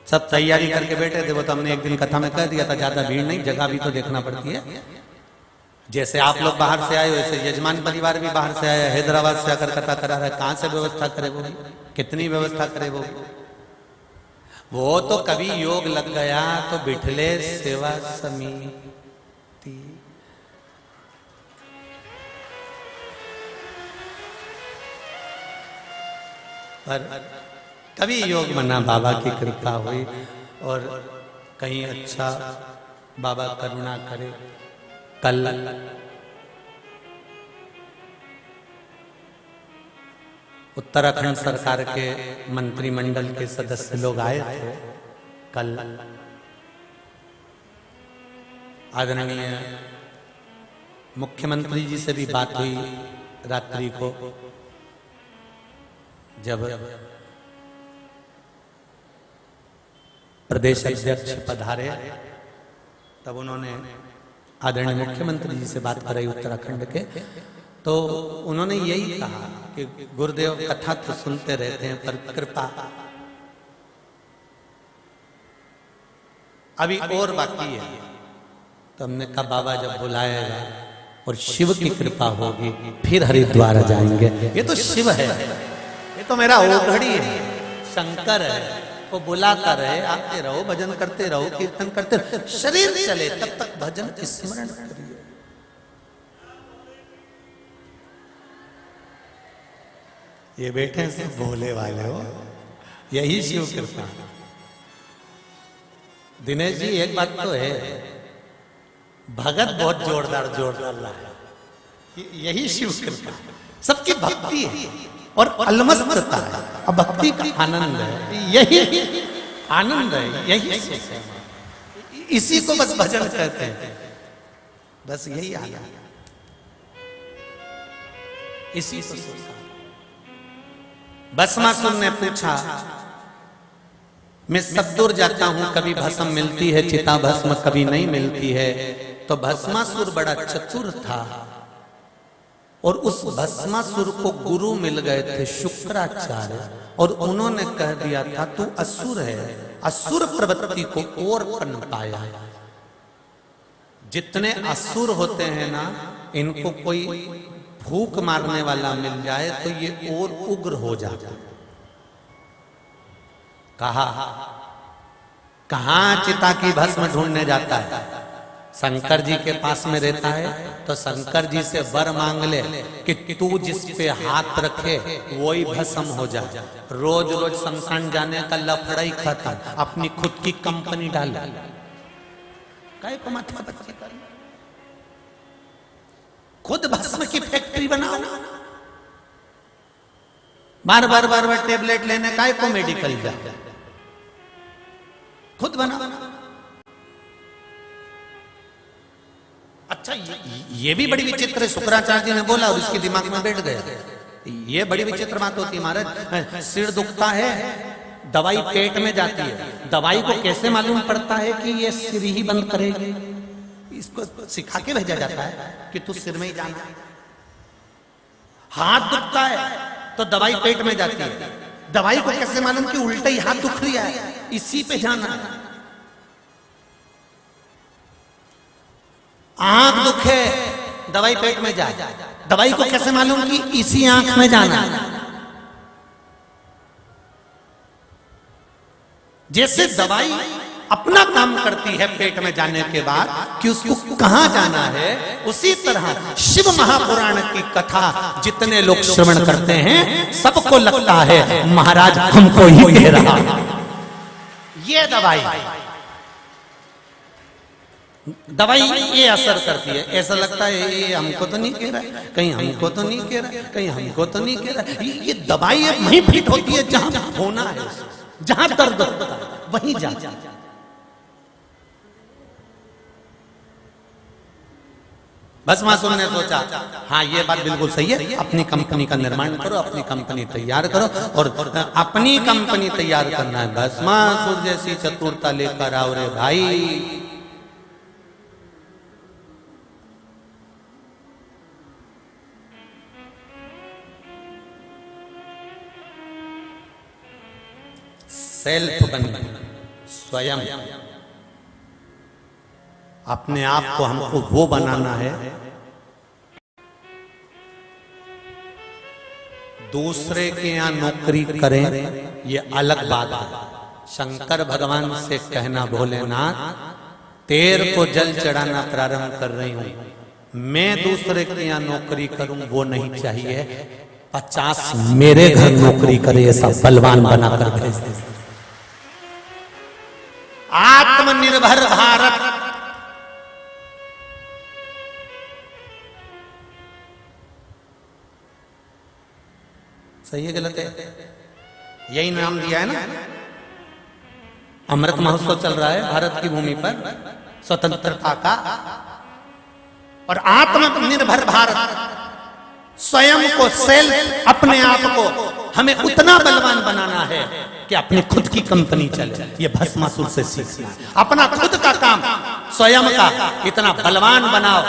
सब तैयारी करके बैठे थे। वो तो हमने एक दिन कथा में कह दिया था, ज्यादा भीड़ नहीं, जगह भी तो देखना पड़ती है। जैसे आप लोग बाहर से आए वैसे यजमान परिवार भी बाहर से आया, हैदराबाद से आकर कथा करा रहा है। कहां से व्यवस्था करे वो, कितनी व्यवस्था करे वो तो कभी योग लग गया तो बिठले सेवा समिति। पर कभी योग मना बाबा की कृपा हुई और कहीं अच्छा बाबा करुणा करे। कल उत्तराखंड सरकार के मंत्रिमंडल के सदस्य लोग आए थे। कल आदरणीय मुख्यमंत्री जी से भी बात हुई रात्रि को, जब प्रदेश अध्यक्ष पधारे तब उन्होंने आदरणीय मुख्यमंत्री जी से बात कराई उत्तराखंड के। तो उन्होंने यही कहा कि गुरुदेव कथा तो सुनते रहते हैं पर कृपा अभी और बाकी है। तो हमने कहा बाबा जब बुलाएगा और शिव की कृपा होगी फिर हरिद्वार जाएंगे। ये तो शिव है, ये तो मेरा ओघड़ी है, शंकर है, वो बुलाता रहे, आते रहो, भजन करते रहो, कीर्तन करते रहो, शरीर चले तब तक भजन स्मरण करिए। ये बैठे से भोले वाले हो, यही शिव कृपा। दिनेश जी एक बात तो है, भगत बहुत जोरदार लाए, यही शिव कृपा। सबकी भक्ति है और अलमस्तता है, अब भक्ति का आनंद है, यही आनंद है, यही सुख है। इसी को बस भजन कहते हैं, बस यही आनंद, इसी को सुख। भस्मासुर ने पूछा, मैं सब दूर जाता हूं, कभी भस्म मिलती है चिता भस्म, कभी नहीं मिलती है। तो भस्मासुर बड़ा चतुर था और उस भस्मासुर को गुरु मिल गए थे शुक्राचार्य, और उन्होंने कह दिया था तू असुर है, असुर प्रवृत्ति को और पन पाया। जितने असुर होते हैं ना, इनको कोई भूख मारने वाला मिल जाए तो ये और उग्र हो जाता। कहां चिता की भस्म ढूंढने जाता है? शंकर जी के पास में रहता है, तो शंकर जी से वर मांग ले कि तू जिस पे हाथ रखे वही भस्म हो जाए। रोज रोज शमशान जाने का लफड़ा ही खत्म, अपनी खुद की कंपनी डाल, काय को माथा पच्ची कर, खुद भस्म की फैक्ट्री बनाओ। बार बार टेबलेट लेने काय को मेडिकल जा, खुद बनाओ। अच्छा ये भी बड़ी विचित्र है, शुक्राचार्य जी ने बोला और इसके दिमाग में बैठ गया। ये बड़ी विचित्र बात होती है महाराज। सिर दुखता है, दवाई पेट में जाती है, दवाई को कैसे मालूम पड़ता है कि ये सिर ही बंद करेगी? इसको सिखा के भेजा जाता है कि तू सिर में ही जाना। हाथ दुखता है तो दवाई पेट में जाती है, दवाई को कैसे मालूम कि उल्टा ही हाथ दुख रहा है, इसी पे जाना है। आंख दुखे, दवाई पेट में जाए, दवाई को कैसे मालूम कि इसी आंख में जाना है। जैसे दवाई अपना काम करती है पेट में जाने के बाद कि उसको कहां जाना है, उसी तरह शिव महापुराण की कथा जितने लोग श्रवण करते हैं सबको लगता है महाराज हमको ही कह रहा। ये दवाई ये असर करती है, ऐसा लगता है ये हमको तो नहीं कह रहा, कहीं हमको तो नहीं कह रहा, कहीं हमको तो नहीं कह रहा। ये दवाई वहीं फिट होती है जहां होना है, जहां दर्द होता है वहीं जा। भस्मासुर ने सोचा हाँ ये बात बिल्कुल सही है, अपनी कंपनी का निर्माण करो, अपनी कंपनी तैयार करो, और अपनी कंपनी तैयार करना है। भस्मासुर जैसी चतुरता लेकर आओ रे भाई। सेल्फ बनना, स्वयं अपने आप को हमको वो बनाना है। दूसरे के यहां नौकरी करें ये अलग बात है। शंकर भगवान से कहना भोलेनाथ तेर को जल चढ़ाना प्रारंभ कर रही हूं, मैं दूसरे के यहां नौकरी करूं वो नहीं चाहिए, 50 मेरे घर नौकरी करे ऐसा बलवान बनाकर भेज दे। आत्मनिर्भर भारत, सही है गलत है? यही नाम दिया है ना। अमृत महोत्सव चल रहा है भारत की भूमि पर स्वतंत्रता का, और आत्मनिर्भर भारत, स्वयं को, सेल्फ, अपने आप को हमें उतना बलवान बनाना है कि अपनी खुद की कंपनी चले। ये भस्मासुर से सीखना, अपना खुद का काम स्वयं का इतना बलवान बनाओ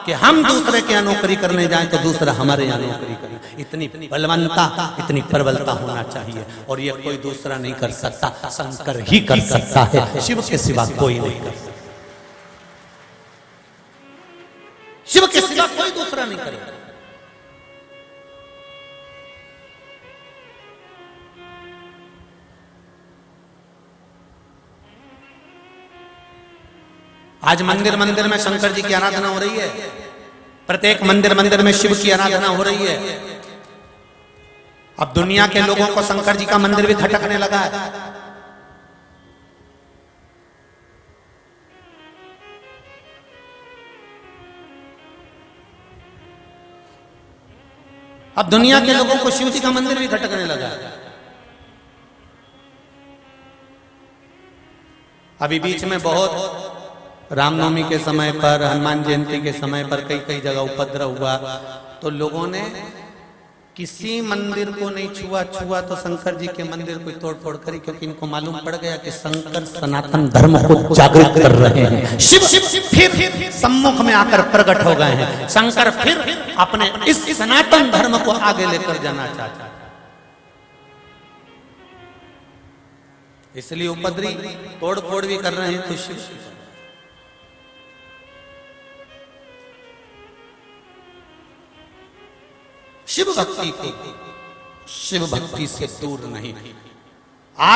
कि हम दूसरे के यहाँ नौकरी करने जाएं तो दूसरा हमारे यहाँ नौकरी करे। इतनी बलवंता, इतनी प्रबलता होना चाहिए, और ये कोई दूसरा नहीं कर सकता, शंकर ही कर सकता है, शिव के सिवा कोई नहीं कर सकता। शिव के सिवा कोई दूसरा नहीं करेगा। आज मंदिर मंदिर में शंकर जी की आराधना हो रही है, प्रत्येक मंदिर मंदिर में शिव की आराधना हो रही है। अब दुनिया के लोगों को शंकर जी का मंदिर भी खटकने लगा है। अब दुनिया के लोगों को शिव जी का मंदिर भी खटकने लगा है। अभी बीच में बहुत रामनवमी के समय पर, हनुमान जयंती के समय पर कई कई जगह उपद्रव हुआ, तो लोगों ने किसी मंदिर को नहीं छुआ तो शंकर जी के मंदिर को तोड़ फोड़ करी, क्योंकि इनको मालूम पड़ गया कि शंकर सनातन धर्म को जागृत कर रहे हैं। शिव फिर सम्मुख में आकर प्रकट हो गए हैं। शंकर फिर अपने इस सनातन धर्म को आगे लेकर जाना चाहता है, इसलिए उपद्री तोड़ फोड़ भी कर रहे हैं। तो शिव भक्ति को शिव भक्ति से दूर नहीं। आप